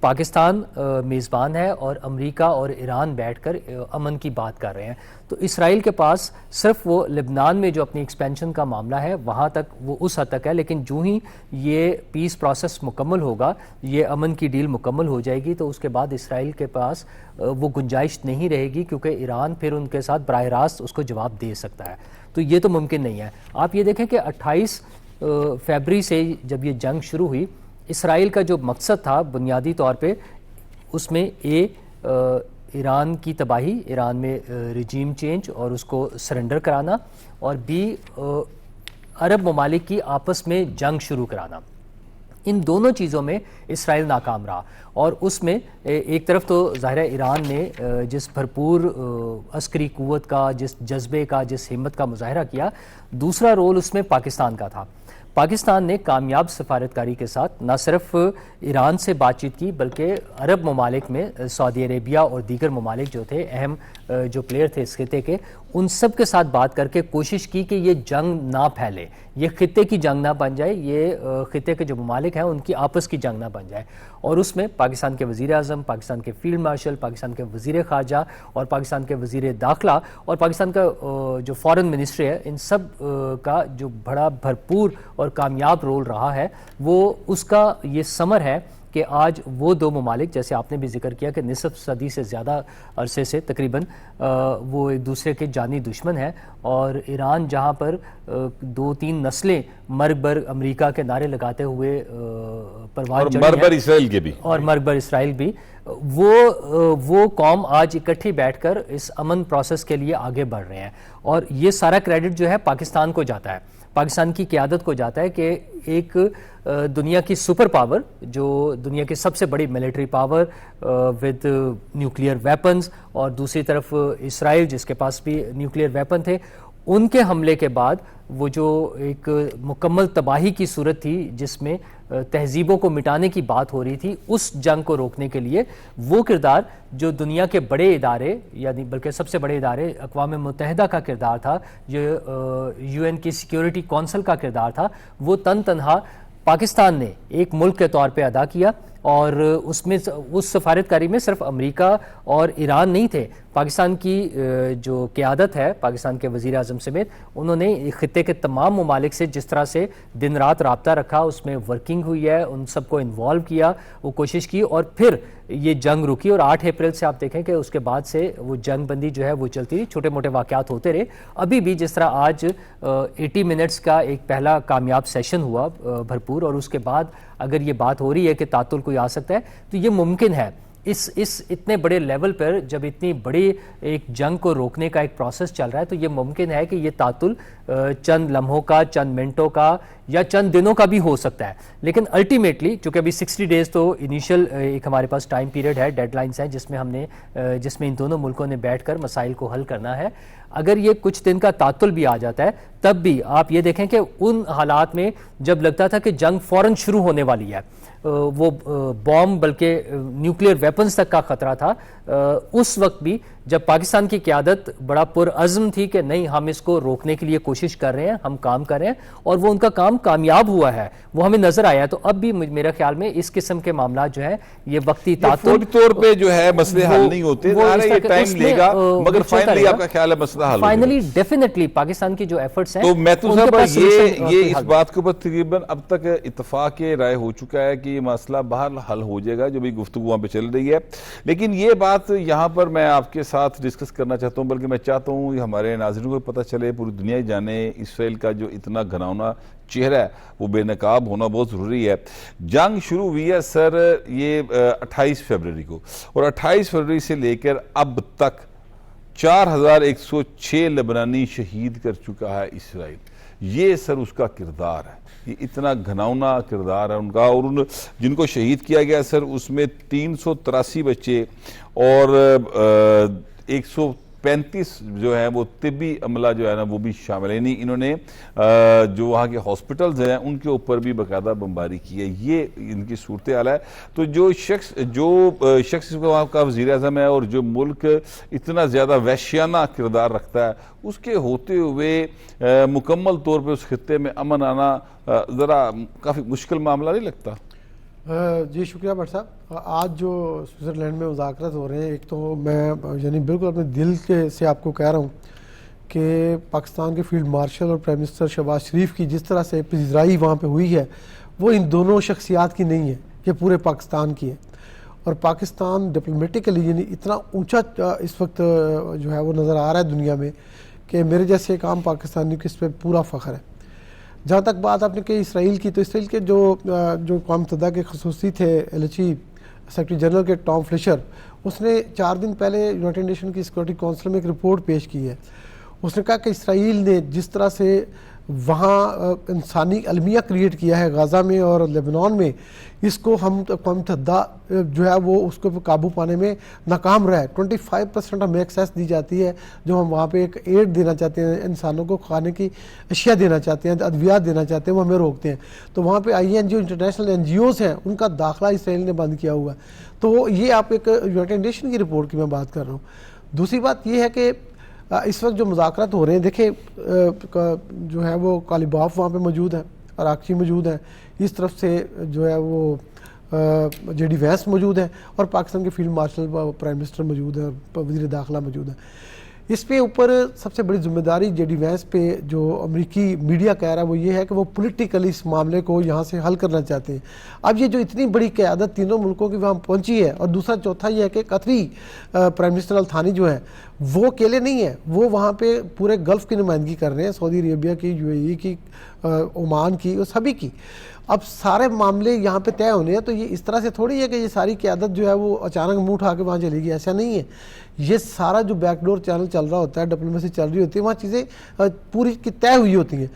پاکستان میزبان ہے اور امریکہ اور ایران بیٹھ کر امن کی بات کر رہے ہیں. تو اسرائیل کے پاس صرف وہ لبنان میں جو اپنی ایکسپینشن کا معاملہ ہے وہاں تک وہ اس حد تک ہے, لیکن جو ہی یہ پیس پروسیس مکمل ہوگا, یہ امن کی ڈیل مکمل ہو جائے گی, تو اس کے بعد اسرائیل کے پاس وہ گنجائش نہیں رہے گی, کیونکہ ایران پھر ان کے ساتھ براہ راست اس کو جواب دے سکتا ہے. تو یہ تو ممکن نہیں ہے. آپ یہ دیکھیں کہ 28 فروری سے جب یہ جنگ شروع ہوئی, اسرائیل کا جو مقصد تھا بنیادی طور پہ اس میں ایران کی تباہی, ایران میں رجیم چینج اور اس کو سرنڈر کرانا, اور عرب ممالک کی آپس میں جنگ شروع کرانا. ان دونوں چیزوں میں اسرائیل ناکام رہا, اور اس میں ایک طرف تو ظاہر ایران نے جس بھرپور عسکری قوت کا, جس جذبے کا, جس ہمت کا مظاہرہ کیا, دوسرا رول اس میں پاکستان کا تھا. پاکستان نے کامیاب سفارتکاری کے ساتھ نہ صرف ایران سے بات چیت کی, بلکہ عرب ممالک میں سعودی عربیہ اور دیگر ممالک جو تھے, اہم جو پلیئر تھے اس خطے کے, ان سب کے ساتھ بات کر کے کوشش کی کہ یہ جنگ نہ پھیلے, یہ خطے کی جنگ نہ بن جائے, یہ خطے کے جو ممالک ہیں ان کی آپس کی جنگ نہ بن جائے. اور اس میں پاکستان کے وزیر اعظم, پاکستان کے فیلڈ مارشل, پاکستان کے وزیر خارجہ اور پاکستان کے وزیر داخلہ اور پاکستان کا جو فارن منسٹری ہے, ان سب کا جو بڑا بھرپور اور کامیاب رول رہا ہے, وہ اس کا یہ ثمر ہے کہ آج وہ دو ممالک, جیسے آپ نے بھی ذکر کیا کہ نصف صدی سے زیادہ عرصے سے تقریباً وہ ایک دوسرے کے جانی دشمن ہیں, اور ایران جہاں پر 2-3 نسلیں مرگ بر امریکہ کے نعرے لگاتے ہوئے پروان چڑھی ہیں, مرگ بر اسرائیل کے بھی, اور مرگ بر اسرائیل بھی, وہ قوم آج اکٹھی بیٹھ کر اس امن پروسیس کے لیے آگے بڑھ رہے ہیں. اور یہ سارا کریڈٹ جو ہے پاکستان کو جاتا ہے, پاکستان کی قیادت کو جاتا ہے کہ ایک دنیا کی سپر پاور, جو دنیا کی سب سے بڑی military power with nuclear weapons, اور دوسری طرف اسرائیل جس کے پاس بھی نیوکلیئر ویپن تھے, ان کے حملے کے بعد وہ جو ایک مکمل تباہی کی صورت تھی جس میں تہذیبوں کو مٹانے کی بات ہو رہی تھی, اس جنگ کو روکنے کے لیے وہ کردار جو دنیا کے بڑے ادارے, یعنی بلکہ سب سے بڑے ادارے اقوام متحدہ کا کردار تھا, جو یو این کی سیکیورٹی کونسل کا کردار تھا, وہ تنہا پاکستان نے ایک ملک کے طور پہ ادا کیا. اور اس میں اس سفارتکاری میں صرف امریکہ اور ایران نہیں تھے, پاکستان کی جو قیادت ہے, پاکستان کے وزیر اعظم سمیت, انہوں نے خطے کے تمام ممالک سے جس طرح سے دن رات رابطہ رکھا, اس میں ورکنگ ہوئی ہے, ان سب کو انوالو کیا, وہ کوشش کی, اور پھر یہ جنگ رکی. اور 8 اپریل سے آپ دیکھیں کہ اس کے بعد سے وہ جنگ بندی جو ہے وہ چلتی رہی, چھوٹے موٹے واقعات ہوتے رہے. ابھی بھی جس طرح آج 80 منٹس کا ایک پہلا کامیاب سیشن ہوا بھرپور, اور اس کے بعد اگر یہ بات ہو رہی ہے کہ تعطل کوئی آ سکتا ہے, تو یہ ممکن ہے. اس اتنے بڑے لیول پر جب اتنی بڑی ایک جنگ کو روکنے کا ایک پروسیس چل رہا ہے, تو یہ ممکن ہے کہ یہ تعطل چند لمحوں کا, چند منٹوں کا یا چند دنوں کا بھی ہو سکتا ہے. لیکن الٹیمیٹلی چونکہ ابھی 60 ڈیز تو انیشل ایک ہمارے پاس ٹائم پیریڈ ہے, ڈیڈ لائنز ہیں, جس میں ان دونوں ملکوں نے بیٹھ کر مسائل کو حل کرنا ہے. اگر یہ کچھ دن کا تعطل بھی آ جاتا ہے, تب بھی آپ یہ دیکھیں کہ ان حالات میں جب لگتا تھا کہ جنگ فوراً شروع ہونے والی ہے, وہ بوم بلکہ نیوکلیئر ویپنز تک کا خطرہ تھا, اس وقت بھی جب پاکستان کی قیادت بڑا پرعزم تھی کہ نہیں, ہم اس کو روکنے کے لیے کوشش کر رہے ہیں, ہم کام کر رہے ہیں, اور وہ ان کا کام کامیاب ہوا ہے, وہ ہمیں نظر آیا ہے. تو اب بھی میرا خیال میں اس قسم کے معاملات جو ہیں یہ وقتی تعطل فوری طور پہ جو ہے مسئلے حل نہیں ہوتے, یہ ٹائم لے گا, مگر فائنلی آپ کا خیال ہے مسئلہ حل ہوگا. فائنلی ڈیفینیٹلی پاکستان کی جو ایفرٹس ہیں, تو محتوب صاحب یہ اس بات کے اوپر تقریباً اب تک اتفاق رائے ہو چکا ہے کہ یہ مسئلہ بہرحال حل ہو جائے گا, جو بھی گفتگو وہاں پہ چل رہی ہے. لیکن یہ بات یہاں پر میں آپ کے ساتھ ڈسکس کرنا چاہتا ہوں, بلکہ میں چاہتا ہوں یہ ہمارے ناظرین کو پتہ چلے, پوری دنیا جانے اسرائیل کا جو اتنا گھناؤنا چہرہ ہے وہ بے نقاب ہونا بہت ضروری ہے. جنگ شروع ہوئی ہے سر یہ 28 فروری کو, اور 28 فروری سے لے کر اب تک 4106 لبنانی شہید کر چکا ہے اسرائیل. یہ سر اس کا کردار ہے, یہ اتنا گھناؤنا کردار ہے ان کا. اور ان جن کو شہید کیا گیا سر اس میں 383 بچے اور 135 جو ہیں وہ طبی عملہ جو ہے نا وہ بھی شامل ہیں. انہوں نے جو وہاں کے ہاسپٹلز ہیں ان کے اوپر بھی باقاعدہ بمباری کی ہے. یہ ان کی صورتحال ہے. تو جو شخص وہاں کا وزیر اعظم ہے اور جو ملک اتنا زیادہ وحشیانہ کردار رکھتا ہے, اس کے ہوتے ہوئے مکمل طور پہ اس خطے میں امن آنا ذرا کافی مشکل معاملہ نہیں لگتا؟ جی شکریہ بٹ صاحب. آج جو سوئٹزرلینڈ میں مذاکرات ہو رہے ہیں، ایک تو میں یعنی بالکل اپنے دل سے آپ کو کہہ رہا ہوں کہ پاکستان کے فیلڈ مارشل اور پرائم منسٹر شہباز شریف کی جس طرح سے پذیرائی وہاں پہ ہوئی ہے وہ ان دونوں شخصیات کی نہیں ہے، یہ پورے پاکستان کی ہے. اور پاکستان ڈپلومیٹکلی یعنی اتنا اونچا اس وقت جو ہے وہ نظر آ رہا ہے دنیا میں کہ میرے جیسے ایک عام پاکستانی کو اس پہ پورا فخر ہے. جہاں تک بات آپ نے کہ اسرائیل کی، تو اسرائیل کے جو اقوام متحدہ کے خصوصی تھے ایلچی سیکرٹری جنرل کے ٹام فلیشر، اس نے 4 دن پہلے یونائٹڈ نیشن کی سیکورٹی کونسل میں ایک رپورٹ پیش کی ہے. اس نے کہا کہ اسرائیل نے جس طرح سے وہاں انسانی المیہ کریٹ کیا ہے غزہ میں اور لیبنان میں، اس کو ہم اقوام متحدہ جو ہے وہ اس کو قابو پانے میں ناکام رہا ہے. 25% ہمیں ایکسیس دی جاتی ہے جو ہم وہاں پہ ایک ایڈ دینا چاہتے ہیں، انسانوں کو کھانے کی اشیاء دینا چاہتے ہیں، ادویات دینا چاہتے ہیں، وہ ہمیں روکتے ہیں. تو وہاں پہ INGO انٹرنیشنل NGOs ہیں، ان کا داخلہ اسرائیل نے بند کیا ہوا ہے. تو یہ آپ ایک یونائٹڈ نیشن کی رپورٹ کی میں بات کر رہا ہوں. دوسری بات یہ ہے کہ اس وقت جو مذاکرات ہو رہے ہیں، دیکھیں جو ہے وہ کالیباف وہاں پہ موجود ہیں، اراکچی موجود ہیں، اس طرف سے جو ہے وہ JD وینس موجود ہیں، اور پاکستان کے فیلڈ مارشل پرائم منسٹر موجود ہیں اور وزیر داخلہ موجود ہیں. اس پہ اوپر سب سے بڑی ذمہ داری JD وینس پہ جو امریکی میڈیا کہہ رہا ہے وہ یہ ہے کہ وہ پولیٹیکلی اس معاملے کو یہاں سے حل کرنا چاہتے ہیں. اب یہ جو اتنی بڑی قیادت تینوں ملکوں کی وہاں پہنچی ہے، اور دوسرا چوتھا یہ ہے کہ قطری پرائم منسٹر التھانی جو ہیں وہ اکیلے نہیں ہیں، وہ وہاں پہ پورے گلف کی نمائندگی کر رہے ہیں، سعودی عربیہ کی، UAE کی، عمان کی، اور سبھی کی. اب سارے معاملے یہاں پہ طے ہونے ہیں. تو یہ اس طرح سے تھوڑی ہے کہ یہ ساری قیادت جو ہے وہ اچانک منہ اٹھا کے وہاں چلی گئی، ایسا نہیں ہے. یہ سارا جو بیک ڈور چینل چل رہا ہوتا ہے، ڈپلومیسی چل رہی ہوتی ہے، وہاں چیزیں پوری کی طے ہوئی ہوتی ہیں.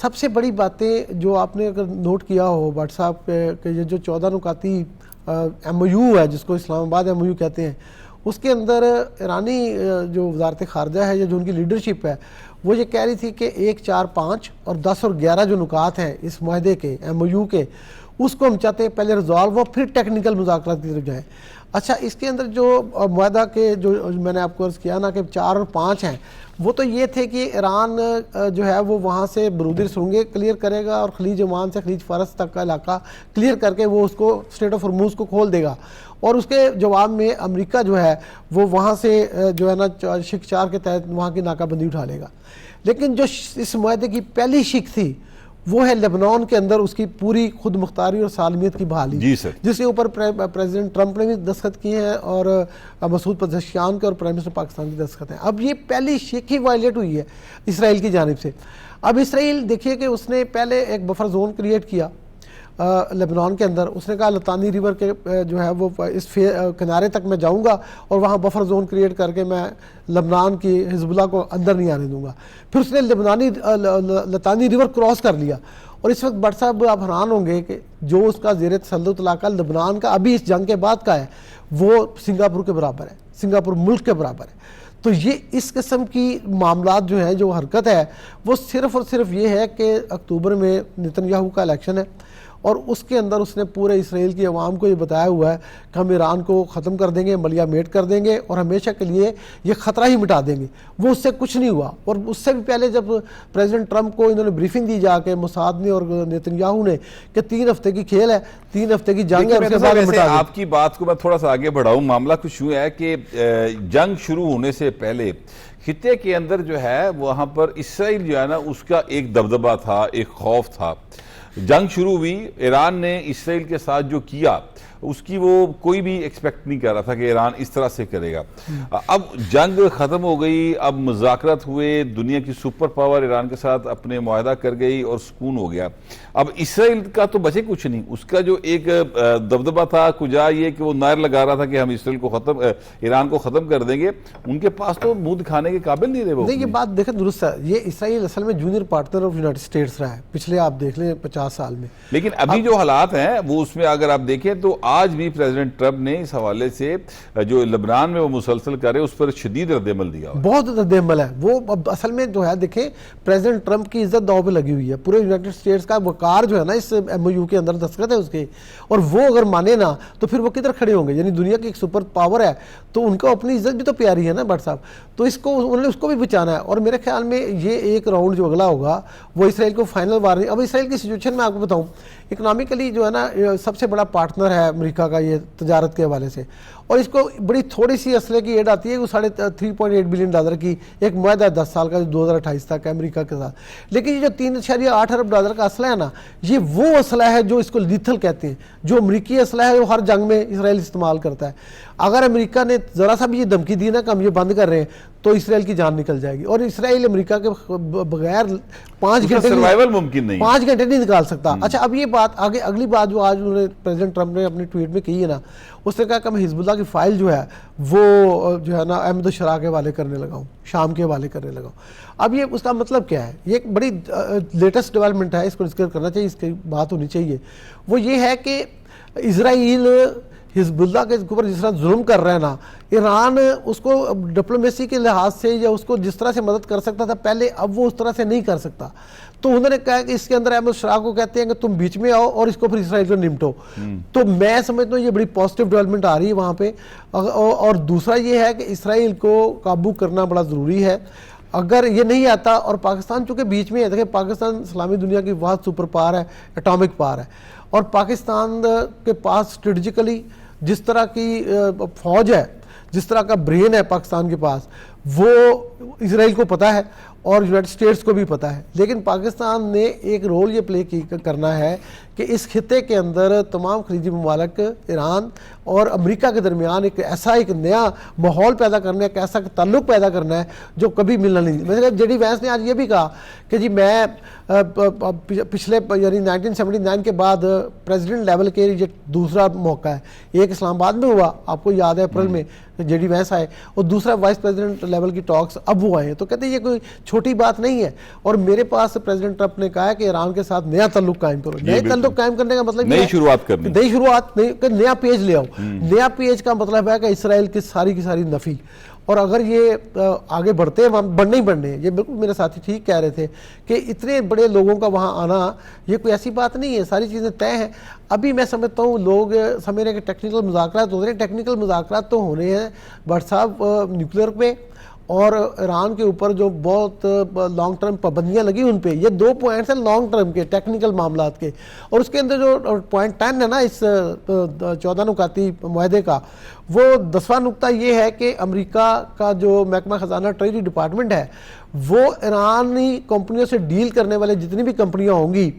سب سے بڑی باتیں جو آپ نے اگر نوٹ کیا ہو واٹس ایپ پہ کہ یہ جو 14 نکاتی MOU ہے جس کو اسلام آباد MOU کہتے ہیں، اس کے اندر ایرانی جو وزارت خارجہ ہے یا جو ان کی لیڈرشپ ہے وہ یہ کہہ رہی تھی کہ 1، 4، 5 اور 10 اور 11 جو نکات ہیں اس معاہدے کے MOU کے، اس کو ہم چاہتے ہیں پہلے ریزالو ہو، پھر ٹیکنیکل مذاکرات کی طرف جائیں. اچھا، اس کے اندر جو معاہدہ کے جو میں نے آپ کو عرض کیا نا کہ 4 اور 5 ہیں، وہ تو یہ تھے کہ ایران جو ہے وہ وہاں سے برودی سرنگیں کلیئر کرے گا اور خلیج عمان سے خلیج فارس تک کا علاقہ کلیئر کر کے وہ اس کو اسٹریٹ آف ہرموز کو کھول دے گا، اور اس کے جواب میں امریکہ جو ہے وہ وہاں سے جو ہے نا شک 4 کے تحت وہاں کی ناکہ بندی اٹھا لے گا. لیکن جو اس معاہدے کی پہلی شک تھی وہ ہے لیبنان کے اندر اس کی پوری خود مختاری اور سالمیت کی بحالی، جی سر، جس کے اوپر پریزیڈنٹ ٹرمپ نے بھی دستخط کیے ہیں اور مسعود پزشکیان کے اور پرائم منسٹر پاکستان کے دستخط ہیں. اب یہ پہلی شک ہی وائلیٹ ہوئی ہے اسرائیل کی جانب سے. اب اسرائیل دیکھیے کہ اس نے پہلے ایک بفر زون کریٹ کیا لیبنان کے اندر. اس نے کہا لطانی ریور کے جو ہے وہ اس کنارے تک میں جاؤں گا اور وہاں بفر زون کریٹ کر کے میں لبنان کی حزب اللہ کو اندر نہیں آنے دوں گا. پھر اس نے لطانی ریور کراس کر لیا، اور اس وقت بٹ صاحب آپ حیران ہوں گے کہ جو اس کا زیر تسلط علاقہ لبنان کا ابھی اس جنگ کے بعد کا ہے وہ سنگاپور کے برابر ہے، سنگاپور ملک کے برابر ہے. تو یہ اس قسم کی معاملات جو ہیں، جو حرکت ہے، وہ صرف اور صرف یہ ہے کہ اکتوبر میں نتن یاہو کا الیکشن ہے، اور اس کے اندر اس نے پورے اسرائیل کی عوام کو یہ بتایا ہوا ہے کہ ہم ایران کو ختم کر دیں گے، ملیہ میٹ کر دیں گے اور ہمیشہ کے لیے یہ خطرہ ہی مٹا دیں گے. وہ اس سے کچھ نہیں ہوا. اور اس سے بھی پہلے جب پریزیڈنٹ ٹرمپ کو انہوں نے بریفنگ دی جا کے موساد نے اور نتن یاہو نے کہ 3 ہفتے کی کھیل ہے، 3 ہفتے کی جنگ ہے، اس کے بعد مٹا دیں. آپ کی بات کو میں تھوڑا سا آگے بڑھاؤں. معاملہ کچھ یوں ہے کہ جنگ شروع ہونے سے پہلے خطے کے اندر جو ہے وہاں پر اسرائیل جو ہے نا اس کا ایک دبدبہ تھا، ایک خوف تھا. جنگ شروع ہوئی، ایران نے اسرائیل کے ساتھ جو کیا اس کی وہ کوئی بھی ایکسپیکٹ نہیں کر رہا تھا کہ ایران اس طرح سے کرے گا. اب جنگ ختم ہو گئی، اب مذاکرات ہوئے، دنیا کی سپر پاور ایران کے ساتھ اپنے معاہدہ کر گئی اور سکون ہو گیا. اب اسرائیل کا تو بچے کچھ نہیں. اس کا جو ایک دبدبہ تھا کجا یہ کہ وہ نعرہ لگا رہا تھا کہ ہم اسرائیل کو ایران کو ختم کر دیں گے. ان کے پاس تو منہ دکھانے کے قابل نہیں رہے. وہ نہیں، یہ بات دیکھیں درست ہے. یہ اسرائیل اصل میں junior partner of United States رہا ہے پچھلے آپ دیکھ لیں 50 سال میں. لیکن ابھی جو حالات ہیں وہ اس میں اگر آپ دیکھیں تو آج بھی پریزیڈنٹ ٹرمپ نے اس حوالے سے جو لبنان میں وہ مسلسل کر رہے اس پر شدید رد عمل دیا ہوا ہے. بہت رد عمل ہے. وہ اب اصل میں جو ہے دیکھیں پریزیڈنٹ ٹرمپ کی عزت داؤ پہ لگی ہوئی ہے. پورے یونائٹڈ اسٹیٹس کا وقار جو ہے نا اس ایم او یو کے اندر دستخط ہے اس کے, اور وہ اگر مانے نا تو پھر وہ کدھر کھڑے ہوں گے. یعنی دنیا کی ایک سپر پاور ہے تو ان کو اپنی عزت بھی تو پیاری ہے نا بٹ صاحب, تو اس کو انہوں نے اس کو بھی بچانا ہے. اور میرے خیال میں یہ ایک راؤنڈ جو اگلا ہوگا وہ اسرائیل کو فائنل وارننگ. اب اسرائیل کی سچویشن میں آپ کو بتاؤں, اکنامکلی جو ہے نا سب سے بڑا پارٹنر ہے امریکہ کا یہ تجارت کے حوالے سے, اور اس کو بڑی تھوڑی سی اسلحے کی ایڈ آتی ہے. وہ $3.8 بلین کی ایک معاہدہ ہے 10 سال کا جو 2028 تک ہے امریکہ کے ساتھ. لیکن یہ جو $3.8 ارب کا اسلحہ ہے نا, یہ وہ اسلحہ ہے جو اس کو لیتھل کہتے ہیں, جو امریکی اسلحہ ہے وہ ہر جنگ میں اسرائیل استعمال کرتا ہے. اگر امریکہ نے ذرا سا بھی یہ دھمکی دی نا کہ ہم یہ بند کر رہے ہیں تو اسرائیل کی جان نکل جائے گی. اور اسرائیل امریکہ کے بغیر 5 گھنٹے سروائیول ممکن نہیں, 5 گھنٹے نہیں نکال سکتا. اچھا اب یہ بات آگے اگلی بات جو آج انہوں نے پریزیڈنٹ ٹرمپ نے اپنے ٹویٹ میں کی ہے نا, اس نے کہا کہ میں حزب اللہ کی فائل جو ہے وہ جو ہے نا احمد الشراء کے حوالے کرنے لگا ہوں, شام کے حوالے کرنے لگا ہوں. اب یہ اس کا مطلب کیا ہے؟ یہ ایک بڑی لیٹسٹ ڈیولپمنٹ ہے, اس کو ذکر کرنا چاہیے, اس کی بات ہونی چاہیے. وہ یہ ہے کہ اسرائیل حزب اللہ کے اوپر جس طرح ظلم کر رہا ہے نا, ایران اس کو ڈپلومیسی کے لحاظ سے یا اس کو جس طرح سے مدد کر سکتا تھا پہلے, اب وہ اس طرح سے نہیں کر سکتا. تو انہوں نے کہا کہ اس کے اندر احمد الشراء کو کہتے ہیں کہ تم بیچ میں آؤ اور اس کو پھر اسرائیل کو نمٹو. تو میں سمجھتا ہوں یہ بڑی پازیٹیو ڈیولپمنٹ آ رہی ہے وہاں پہ. اور دوسرا یہ ہے کہ اسرائیل کو قابو کرنا بڑا ضروری ہے. اگر یہ نہیں آتا, اور پاکستان چونکہ بیچ میں ہے, دیکھیں پاکستان اسلامی دنیا کی واحد سپر پاور ہے, ایٹامک پاور ہے, اور پاکستان کے پاس اسٹریٹجیکلی جس طرح کی فوج ہے, جس طرح کا برین ہے پاکستان کے پاس, وہ اسرائیل کو پتہ ہے اور یونائٹڈ اسٹیٹس کو بھی پتہ ہے. لیکن پاکستان نے ایک رول یہ پلے کرنا ہے کہ اس خطے کے اندر تمام خلیجی ممالک, ایران اور امریکہ کے درمیان ایک نیا ماحول پیدا کرنا ہے, ایک ایسا تعلق پیدا کرنا ہے جو کبھی ملنا نہیں. مثلا جے ڈی وینس نے آج یہ بھی کہا کہ جی میں پچھلے یعنی 1979 کے بعد پریزیڈنٹ لیول کے یہ دوسرا موقع ہے. ایک اسلام آباد میں ہوا, آپ کو یاد ہے اپریل میں جے ڈی وینس آئے, اور دوسرا وائس پریزیڈنٹ لیول کی ٹاکس اب وہ آئے ہیں. تو کہتے ہیں یہ کوئی چھوٹی بات نہیں ہے. اور میرے پاس پریزیڈنٹ ٹرمپ نے کہا ہے کہ ایران کے ساتھ نیا تعلق قائم کرو. نئے تعلق قائم کرنے کا مطلب نئی شروعات کرنی, نئی شروعات نہیں, کہ نیا پیج لے آؤ. نیا پیج کا مطلب ہے کہ اسرائیل کی ساری نفی. اور اگر یہ آگے بڑھتے ہیں, بڑھنے ہی بڑھنے ہیں. یہ بالکل میرے ساتھی ٹھیک کہہ رہے تھے کہ اتنے بڑے لوگوں کا وہاں آنا یہ کوئی ایسی بات نہیں ہے, ساری چیزیں طے ہیں. ابھی میں سمجھتا ہوں لوگ سمجھ رہے ہیں کہ ٹیکنیکل مذاکرات ہو رہے ہیں. ٹیکنیکل مذاکرات تو ہونے ہیں بٹ صاحب نیوکلیر پہ اور ایران کے اوپر جو بہت لانگ ٹرم پابندیاں لگی ان پہ. یہ 2 پوائنٹس ہیں لانگ ٹرم کے ٹیکنیکل معاملات کے. اور اس کے اندر جو پوائنٹ 10 ہے نا اس 14 نکاتی معاہدے کا, وہ 10واں نقطہ یہ ہے کہ امریکہ کا جو محکمہ خزانہ ٹریجری ڈپارٹمنٹ ہے وہ ایرانی کمپنیوں سے ڈیل کرنے والے جتنی بھی کمپنیاں ہوں گی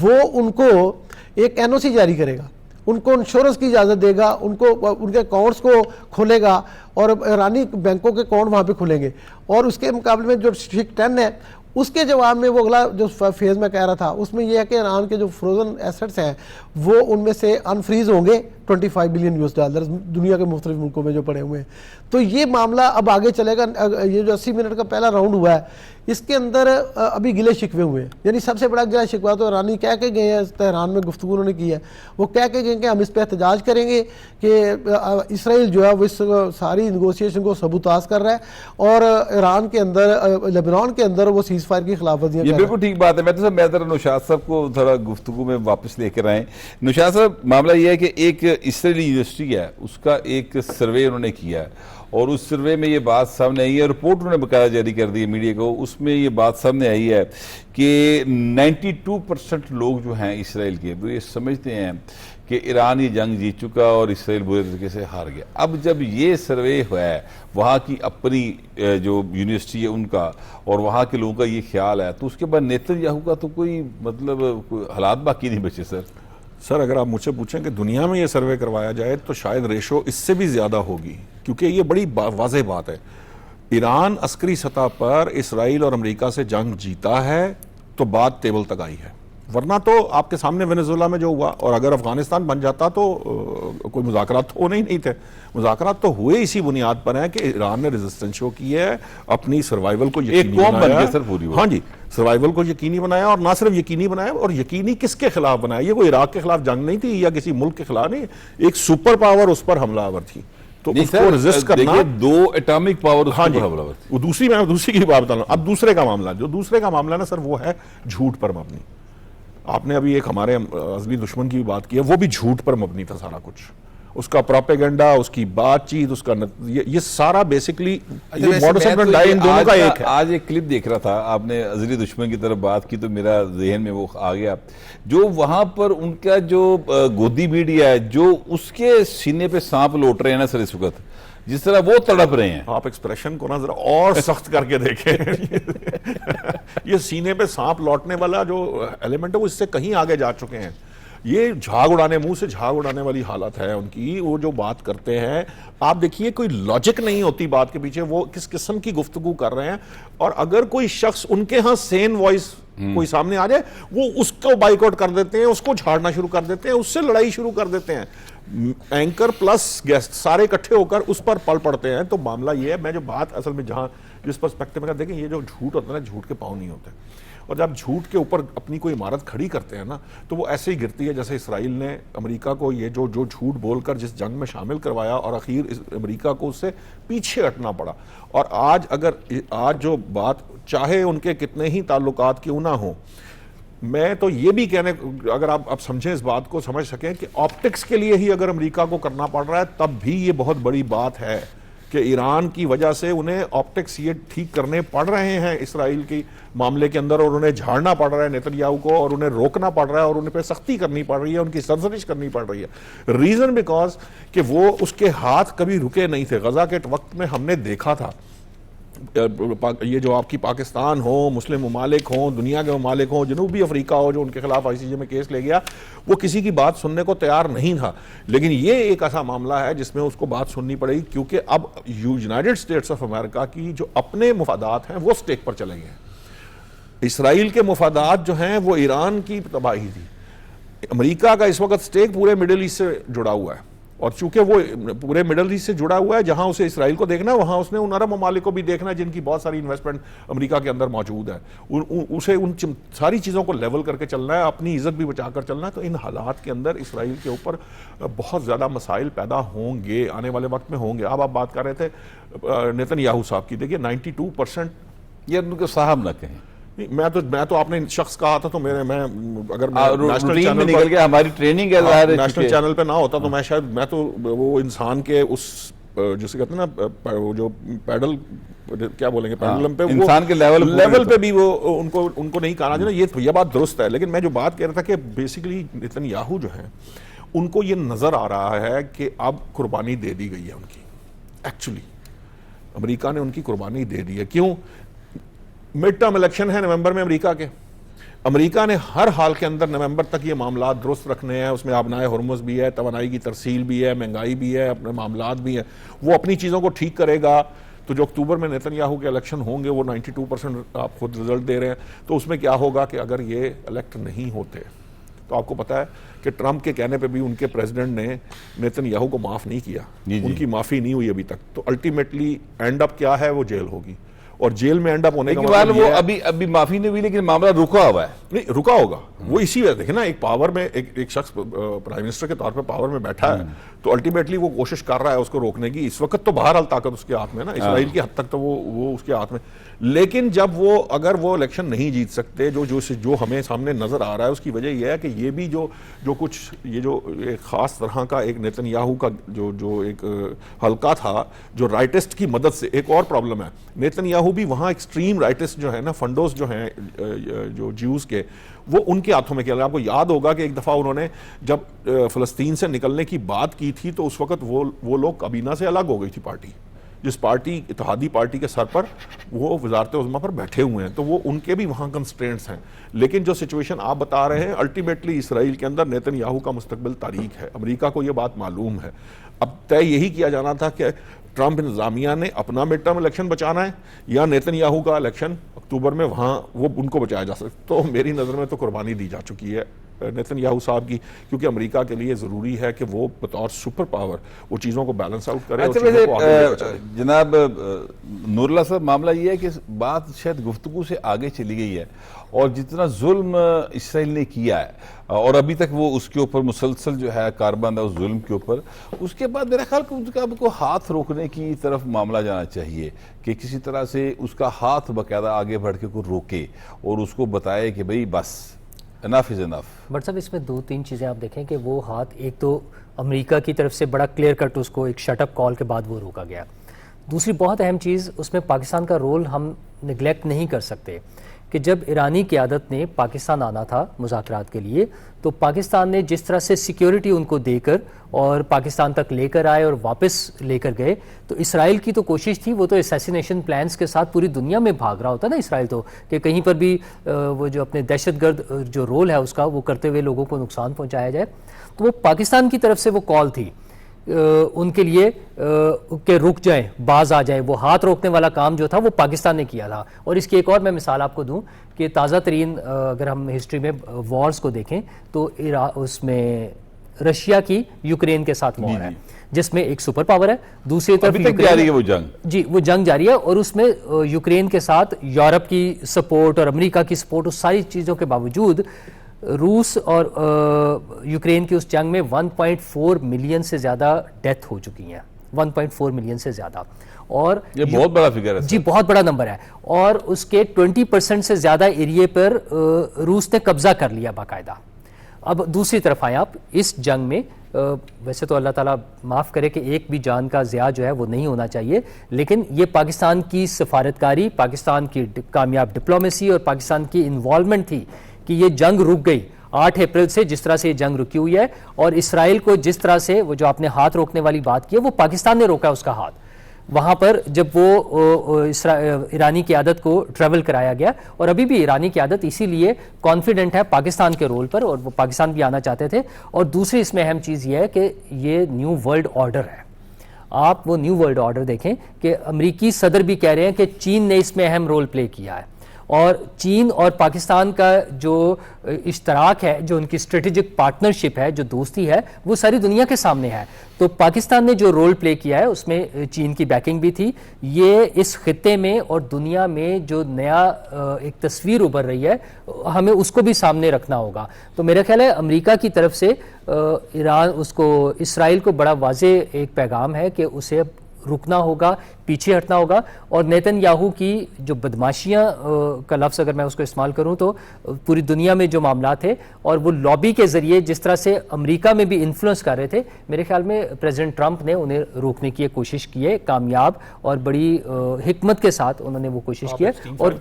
وہ ان کو ایک این او سی جاری کرے گا, ان کو انشورنس کی اجازت دے گا, ان کو ان کے اکاؤنٹس کو کھولے گا اور ایرانی بینکوں کے اکاؤنٹ وہاں پہ کھلیں گے. اور اس کے مقابلے میں جو شک 10 ہے اس کے جواب میں وہ اگلا جو فیز میں کہہ رہا تھا اس میں یہ ہے کہ ایران کے جو فروزن ایسٹس ہیں وہ ان میں سے انفریز ہوں گے $25 بلین دنیا کے مختلف ملکوں میں جو پڑے ہوئے ہیں. تو یہ معاملہ اب آگے چلے گا. یہ جو 80 منٹ کا پہلا راؤنڈ ہوا ہے اس کے اندر ابھی گلے شکوے ہوئے ہیں. یعنی سب سے بڑا گلہ شکوہ تو ایرانی کہہ کے گئے ہیں, تہران میں گفتگو انہوں نے کی ہے, وہ کہہ کے گئے کہ ہم اس پہ احتجاج کریں گے کہ اسرائیل جو ہے وہ اس ساری نیگوسیشن کو سبوتاز کر رہا ہے اور ایران کے اندر لبنان کے اندر وہ سیز فائر کی خلاف ورزیاں. یہ بالکل ٹھیک بات ہے. میں تو میں ذرا نوشاد صاحب کو تھوڑا گفتگو میں واپس لے کر آئیں. نوشاد صاحب معاملہ یہ ہے کہ ایک اسرائیلی یونیورسٹی ہے اس کا ایک سروے انہوں نے کیا ہے اور اس سروے میں یہ بات سامنے آئی ہے, رپورٹ انہوں نے باقاعدہ جاری کر دی ہے میڈیا کو, اس میں یہ بات سامنے آئی ہے کہ 92% لوگ جو ہیں اسرائیل کے وہ یہ سمجھتے ہیں کہ ایران یہ جنگ جیت چکا اور اسرائیل برے طریقے سے ہار گیا. اب جب یہ سروے ہوا ہے وہاں کی اپنی جو یونیورسٹی ہے ان کا اور وہاں کے لوگوں کا یہ خیال ہے, تو اس کے بعد نیتن یاہو کا تو کوئی مطلب حالات باقی نہیں بچے. سر اگر آپ مجھ سے پوچھیں کہ دنیا میں یہ سروے کروایا جائے تو شاید ریشو اس سے بھی زیادہ ہوگی, کیونکہ یہ بڑی واضح بات ہے. ایران عسکری سطح پر اسرائیل اور امریکہ سے جنگ جیتا ہے تو بات ٹیبل تک آئی ہے. ورنہ تو آپ کے سامنے وینزویلا میں جو ہوا، اور اگر افغانستان بن جاتا تو کوئی مذاکرات تو ہونے ہی نہیں تھے. مذاکرات تو ہوئے اسی بنیاد پر ہیں کہ ایران نے ریزسٹنس شو کی ہے، اپنی سروائیول کو یقینی ایک قوم بن بنایا. گئی سر پوری وہ. ہاں جی، سروائیول کو یقینی بنایا، اور نہ صرف یقینی بنایا، اور یقینی کس کے خلاف بنایا؟ یہ کوئی عراق کے خلاف جنگ نہیں تھی یا کسی ملک کے خلاف نہیں، ایک سپر پاور اس پر حملہ آور تھی. تو نہیں اس کو سر، ریزسٹ کرنا. دیکھیے 2 ایٹامک پاور اس ہاں کے جی، اوپر حملہ آور. وہ دوسری کی بات بتا رہا ہوں. اب دوسرے کا معاملہ، جو دوسرے کا معاملہ نا سر، وہ ہے جھوٹ پر مبنی. آپ نے ابھی ایک ہمارے ازلی دشمن کی بھی بات کی ہے، وہ بھی جھوٹ پر مبنی تھا سارا کچھ. اس کا پروپیگنڈا، اس کی بات چیت، اس کا یہ سارا بیسکلی ماڈس آپرینڈی ان دونوں کا ایک ہے. آج ایک کلپ دیکھ رہا تھا، آپ نے ازلی دشمن کی طرف بات کی تو میرا ذہن میں وہ آ گیا، جو وہاں پر ان کا جو گودی میڈیا ہے، جو اس کے سینے پہ سانپ لوٹ رہے ہیں نا سر اس وقت، جس طرح وہ تڑپ رہے ہیں. آپ ایکسپریشن کو نا ذرا اور سخت کر کے دیکھیں. یہ سینے پہ سانپ لوٹنے والا جو ایلیمنٹ ہے وہ اس سے کہیں آگے جا چکے ہیں. یہ جھاگ اڑانے، منہ سے جھاگ اڑانے والی حالت ہے ان کی. وہ جو بات کرتے ہیں، آپ دیکھیے کوئی لاجک نہیں ہوتی بات کے پیچھے، وہ کس قسم کی گفتگو کر رہے ہیں. اور اگر کوئی شخص ان کے ہاں سین وائس کوئی سامنے آ جائے، وہ اس کو بائیکاٹ کر دیتے ہیں، اس کو جھاڑنا شروع کر دیتے ہیں، اس سے لڑائی شروع کر دیتے ہیں. اینکر پلس گیسٹ سارے اکٹھے ہو کر اس پر پل پڑتے ہیں. تو معاملہ یہ ہے، میں جو بات اصل میں جہاں جس پرسپیکٹو میں دیکھیں، یہ جو جھوٹ ہوتا ہے نا، جھوٹ کے پاؤں نہیں ہوتے. اور جب جھوٹ کے اوپر اپنی کوئی عمارت کھڑی کرتے ہیں نا، تو وہ ایسے ہی گرتی ہے جیسے اسرائیل نے امریکہ کو یہ جو جھوٹ بول کر جس جنگ میں شامل کروایا، اور اخیر امریکہ کو اس سے پیچھے ہٹنا پڑا. اور آج جو بات، چاہے ان کے کتنے ہی تعلقات کیوں نہ ہوں، میں تو یہ بھی کہنے، اگر آپ سمجھیں اس بات کو سمجھ سکیں کہ آپٹکس کے لیے ہی اگر امریکہ کو کرنا پڑ رہا ہے، تب بھی یہ بہت بڑی بات ہے کہ ایران کی وجہ سے انہیں آپٹکس یہ ٹھیک کرنے پڑ رہے ہیں اسرائیل کی معاملے کے اندر، اور انہیں جھاڑنا پڑ رہا ہے نیتن یاہو کو، اور انہیں روکنا پڑ رہا ہے، اور انہیں پہ سختی کرنی پڑ رہی ہے، ان کی سرزنش کرنی پڑ رہی ہے. ریزن بیکاز کہ وہ اس کے ہاتھ کبھی رکے نہیں تھے. غزہ کے وقت میں ہم نے دیکھا تھا، یہ جو آپ کی پاکستان ہو، مسلم ممالک ہوں، دنیا کے ممالک ہوں، جنوبی افریقہ ہو جو ان کے خلاف ICJ میں کیس لے گیا، وہ کسی کی بات سننے کو تیار نہیں تھا. لیکن یہ ایک ایسا معاملہ ہے جس میں اس کو بات سننی پڑے گی، کیونکہ اب یونائیٹڈ اسٹیٹس آف امریکہ کی جو اپنے مفادات ہیں وہ سٹیک پر چلے گئے ہیں. اسرائیل کے مفادات جو ہیں وہ ایران کی تباہی تھی. امریکہ کا اس وقت سٹیک پورے مڈل ایسٹ سے جڑا ہوا ہے، اور چونکہ وہ پورے مڈل ایسٹ سے جڑا ہوا ہے، جہاں اسے اسرائیل کو دیکھنا ہے، وہاں اس نے ان عرب ممالک کو بھی دیکھنا ہے جن کی بہت ساری انویسٹمنٹ امریکہ کے اندر موجود ہے. اسے ان ساری چیزوں کو لیول کر کے چلنا ہے، اپنی عزت بھی بچا کر چلنا ہے. تو ان حالات کے اندر اسرائیل کے اوپر بہت زیادہ مسائل پیدا ہوں گے، آنے والے وقت میں ہوں گے. اب آپ بات کر رہے تھے نیتن یاہو صاحب کی، دیکھیے 92%. یہ ان کو صاحب نہ کہیں، میں تو آپ نے شخص کہا تھا تو میں اگر روٹین میں نکل گیا، ہماری ٹریننگ ہے ظاہر ہے، نیشنل چینل پہ نہ ہوتا تو میں تو وہ انسان کے اس جسے کہتے ہیں نا وہ جو پیڈل کیا بولیں گے پیڈلم پہ، انسان کے لیول پہ بھی وہ ان کو نہیں کہنا چاہیے. یہ بات درست ہے، لیکن میں جو بات کہہ رہا تھا کہ بیسیکلی نیتن یاہو جو ہے ان کو یہ نظر آ رہا ہے کہ اب قربانی دے دی گئی ہے ان کی. ایکچولی امریکہ نے ان کی قربانی دے دی ہے. کیوں؟ مڈ ٹرم الیکشن ہے نومبر میں امریکہ کے. امریکہ نے ہر حال کے اندر نومبر تک یہ معاملات درست رکھنے ہیں. اس میں آبنائے ہرمز بھی ہے، توانائی کی ترسیل بھی ہے، مہنگائی بھی ہے، اپنے معاملات بھی ہیں. وہ اپنی چیزوں کو ٹھیک کرے گا. تو جو اکتوبر میں نیتن یاہو کے الیکشن ہوں گے، وہ 92% آپ خود رزلٹ دے رہے ہیں. تو اس میں کیا ہوگا کہ اگر یہ الیکٹ نہیں ہوتے تو آپ کو پتا ہے کہ ٹرمپ کے کہنے پہ بھی ان کے پریزیڈنٹ نے نیتن یاہو کو معاف نہیں کیا. ان کی معافی نہیں ہوئی ابھی تک. تو الٹیمیٹلی اینڈ اپ کیا ہے؟ وہ جیل ہوگی. اور جیل میں اینڈ اپ ہونے کا مطلب وہ ابھی معافی نہیں ہوئی، لیکن معاملہ رکا ہوا ہے. نہیں رکا ہوگا وہ اسی وجہ. دیکھیں نا، ایک پاور میں ایک شخص پرائم منسٹر کے طور پہ پاور میں بیٹھا ہے، تو الٹیمیٹلی وہ کوشش کر رہا ہے اس کو روکنے کی. اس وقت تو بہرحال طاقت اس کے ہاتھ میں نا، اسرائیل کی حد تک تو وہ اس کے ہاتھ میں. لیکن جب اگر وہ الیکشن نہیں جیت سکتے، جو ہمیں سامنے نظر آ رہا ہے، اس کی وجہ یہ ہے کہ یہ بھی جو کچھ یہ جو ایک خاص طرح کا ایک نیتن یاہو کا جو ایک حلقہ تھا جو رائٹسٹ کی مدد سے. ایک اور پرابلم ہے، نیتن یاہو بھی وہاں ایکسٹریم رائٹسٹ جو ہے نا، فنڈوز جو ہیں جو جیوز کے، وہ ان کے ہاتھوں میں کیا. آپ کو یاد ہوگا کہ ایک دفعہ انہوں نے جب فلسطین سے نکلنے کی بات کی تھی تو اس وقت وہ لوگ کابینہ سے الگ ہو گئی تھی پارٹی. جس پارٹی اتحادی پارٹی کے سر پر وہ وزارت عظمیٰ پر بیٹھے ہوئے ہیں، تو وہ ان کے بھی وہاں کنسٹرینٹس ہیں. لیکن جو سچویشن آپ بتا رہے ہیں، الٹیمیٹلی اسرائیل کے اندر نیتن یاہو کا مستقبل تاریک ہے. امریکہ کو یہ بات معلوم ہے. اب طے یہی کیا جانا تھا کہ ٹرمپ انتظامیہ نے اپنا مڈ ٹرم الیکشن بچانا ہے یا نیتن یاہو کا الیکشن اکتوبر میں وہاں وہ ان کو بچایا جا سکتا. تو میری نظر میں تو قربانی دی جا چکی ہے نیتن یاہو صاحب کی, کیونکہ امریکہ کے لیے ضروری ہے کہ وہ بطور سپر پاور وہ چیزوں کو بیلنس آؤٹ کرے. اچھا ویسے جناب نور اللہ صاحب, معاملہ یہ ہے کہ بات شاید گفتگو سے آگے چلی گئی ہے, اور جتنا ظلم اسرائیل نے کیا ہے اور ابھی تک وہ اس کے اوپر مسلسل جو ہے کاربند ہے اس ظلم کے اوپر, اس کے بعد میرا خیال کو ہاتھ روکنے کی طرف معاملہ جانا چاہیے کہ کسی طرح سے اس کا ہاتھ باقاعدہ آگے بڑھ کے کو روکے اور اس کو بتائے کہ بھئی بس انف از انف. بٹ صاحب اس میں دو تین چیزیں آپ دیکھیں کہ وہ ہاتھ, ایک تو امریکہ کی طرف سے بڑا کلیئر کٹ اس کو ایک شٹ اپ کال کے بعد وہ روکا گیا. دوسری بہت اہم چیز اس میں پاکستان کا رول ہم نگلیکٹ نہیں کر سکتے کہ جب ایرانی قیادت نے پاکستان آنا تھا مذاکرات کے لیے تو پاکستان نے جس طرح سے سیکیورٹی ان کو دے کر اور پاکستان تک لے کر آئے اور واپس لے کر گئے, تو اسرائیل کی تو کوشش تھی, وہ تو اسیسینیشن پلانز کے ساتھ پوری دنیا میں بھاگ رہا ہوتا نا اسرائیل, تو کہ کہیں پر بھی وہ جو اپنے دہشت گرد جو رول ہے اس کا وہ کرتے ہوئے لوگوں کو نقصان پہنچایا جائے. تو وہ پاکستان کی طرف سے وہ کال تھی ان کے لیے کہ رک جائیں, باز آ جائیں. وہ ہاتھ روکنے والا کام جو تھا وہ پاکستان نے کیا تھا. اور اس کی ایک اور میں مثال آپ کو دوں کہ تازہ ترین اگر ہم ہسٹری میں وارز کو دیکھیں تو اس میں رشیا کی یوکرین کے ساتھ وار ہے جس میں ایک سپر پاور ہے, دوسری طرف جاری ہے وہ جنگ, جی وہ جنگ جاری ہے, اور اس میں یوکرین کے ساتھ یورپ کی سپورٹ اور امریکہ کی سپورٹ, اس ساری چیزوں کے باوجود روس اور یوکرین کی اس جنگ میں 1.4 ملین سے زیادہ ڈیتھ ہو چکی ہیں, 1.4 ملین سے زیادہ, اور یہ بہت بڑا فگر ہے جی بہت بڑا نمبر ہے. اور اس کے 20% سے زیادہ ایریے پر روس نے قبضہ کر لیا باقاعدہ. اب دوسری طرف آئیں آپ, اس جنگ میں ویسے تو اللہ تعالیٰ معاف کرے کہ ایک بھی جان کا ضیاع جو ہے وہ نہیں ہونا چاہیے, لیکن یہ پاکستان کی سفارتکاری, پاکستان کی کامیاب ڈپلومیسی اور پاکستان کی انوالومنٹ تھی کہ یہ جنگ رک گئی 8 اپریل سے, جس طرح سے یہ جنگ رکی ہوئی ہے. اور اسرائیل کو جس طرح سے وہ جو آپ نے ہاتھ روکنے والی بات کی ہے وہ پاکستان نے روکا اس کا ہاتھ وہاں پر جب وہ ایرانی قیادت کو ٹریول کرایا گیا. اور ابھی بھی ایرانی قیادت اسی لیے کانفیڈنٹ ہے پاکستان کے رول پر, اور وہ پاکستان بھی آنا چاہتے تھے. اور دوسری اس میں اہم چیز یہ ہے کہ یہ نیو ورلڈ آرڈر ہے. آپ وہ نیو ورلڈ آرڈر دیکھیں کہ امریکی صدر بھی کہہ رہے ہیں کہ چین نے اس میں اہم رول پلے کیا ہے, اور چین اور پاکستان کا جو اشتراک ہے, جو ان کی اسٹریٹجک پارٹنرشپ ہے, جو دوستی ہے, وہ ساری دنیا کے سامنے ہے. تو پاکستان نے جو رول پلے کیا ہے اس میں چین کی بیکنگ بھی تھی. یہ اس خطے میں اور دنیا میں جو نیا ایک تصویر ابھر رہی ہے ہمیں اس کو بھی سامنے رکھنا ہوگا. تو میرا خیال ہے امریکہ کی طرف سے ایران اس کو اسرائیل کو بڑا واضح ایک پیغام ہے کہ اسے رکنا ہوگا, پیچھے ہٹنا ہوگا. اور نیتن یاہو کی جو بدماشیاں کا لفظ اگر میں اس کو استعمال کروں تو پوری دنیا میں جو معاملات تھے اور وہ لابی کے ذریعے جس طرح سے امریکہ میں بھی انفلوئنس کر رہے تھے, میرے خیال میں پریزیڈنٹ ٹرمپ نے انہیں روکنے کی کوشش کی ہے, کامیاب اور بڑی حکمت کے ساتھ انہوں نے وہ کوشش کی ہے. اور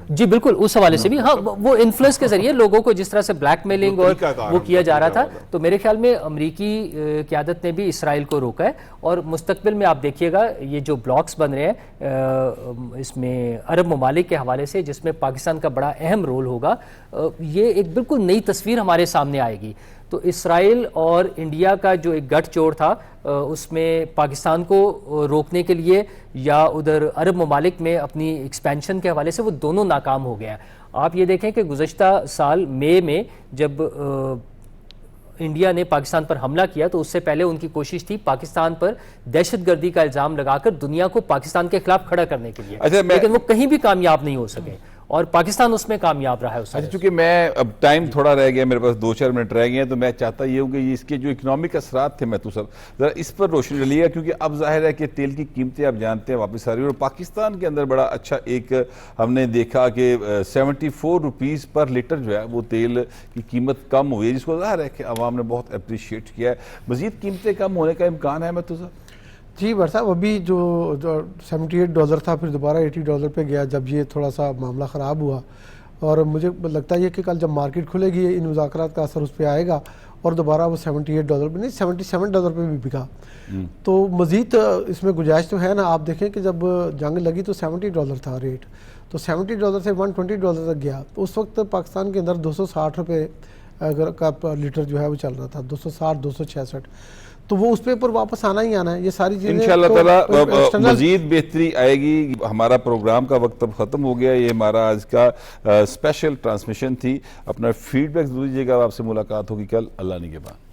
جی بالکل اس حوالے سے بھی ہاں, وہ انفلوئنس کے ذریعے لوگوں کو جس طرح سے بلیک میلنگ اور وہ کیا جا رہا تھا, تو میرے خیال میں امریکی قیادت نے بھی اسرائیل کو روکا ہے. اور مستقبل میں آپ دیکھیے گا یہ جو بلاکس بن رہے ہیں اس میں عرب ممالک کے حوالے سے جس میں پاکستان کا بڑا اہم رول ہوگا, یہ ایک بالکل نئی تصویر ہمارے سامنے آئے گی. تو اسرائیل اور انڈیا کا جو ایک گٹھ جوڑ تھا اس میں پاکستان کو روکنے کے لیے یا ادھر عرب ممالک میں اپنی ایکسپینشن کے حوالے سے وہ دونوں ناکام ہو گئے ہیں. آپ یہ دیکھیں کہ گزشتہ سال مئی میں جب انڈیا نے پاکستان پر حملہ کیا تو اس سے پہلے ان کی کوشش تھی پاکستان پر دہشت گردی کا الزام لگا کر دنیا کو پاکستان کے خلاف کھڑا کرنے کے لیے, لیکن وہ کہیں بھی کامیاب نہیں ہو سکے اور پاکستان اس میں کامیاب رہا ہے. اچھا چونکہ میں اب ٹائم تھوڑا رہ گیا, میرے پاس 2-4 منٹ رہ گئے ہیں, تو میں چاہتا یہ ہوں کہ اس کے جو اکنامک اثرات تھے میں تو سب ذرا اس پر روشنی ڈلیے گا, کیونکہ اب ظاہر ہے کہ تیل کی قیمتیں آپ جانتے ہیں واپس آ رہی ہیں, اور پاکستان کے اندر بڑا اچھا ایک ہم نے دیکھا کہ 74 روپیز پر لیٹر جو ہے وہ تیل کی قیمت کم ہوئی ہے, جس کو ظاہر ہے کہ عوام نے بہت اپریشیٹ کیا ہے. مزید قیمتیں کم ہونے کا امکان ہے میں تو سر؟ جی بھر صاحب, ابھی جو $78 تھا پھر دوبارہ $80 پہ گیا جب یہ تھوڑا سا معاملہ خراب ہوا, اور مجھے لگتا ہے کہ کل جب مارکیٹ کھلے گی ان مذاکرات کا اثر اس پہ آئے گا اور دوبارہ وہ $78 پہ نہیں $77 پہ بھی بکا. تو مزید اس میں گنجائش تو ہے نا. آپ دیکھیں کہ جب جنگ لگی تو $70 تھا ریٹ, تو $70 سے $120 تک گیا. تو اس وقت پاکستان کے اندر $260 اگر کا لیٹر جو ہے وہ چل رہا تھا, 260 266. تو وہ اس پہ پر واپس آنا ہی آنا ہے. یہ ساری چیزیں انشاءاللہ تو تعالی external- مزید بہتری آئے گی. ہمارا پروگرام کا وقت اب ختم ہو گیا. یہ ہمارا آج کا اسپیشل ٹرانسمیشن تھی. اپنا فیڈ بیک ضرور دیجیے گا. آپ سے ملاقات ہوگی کل. اللہ نگہبان.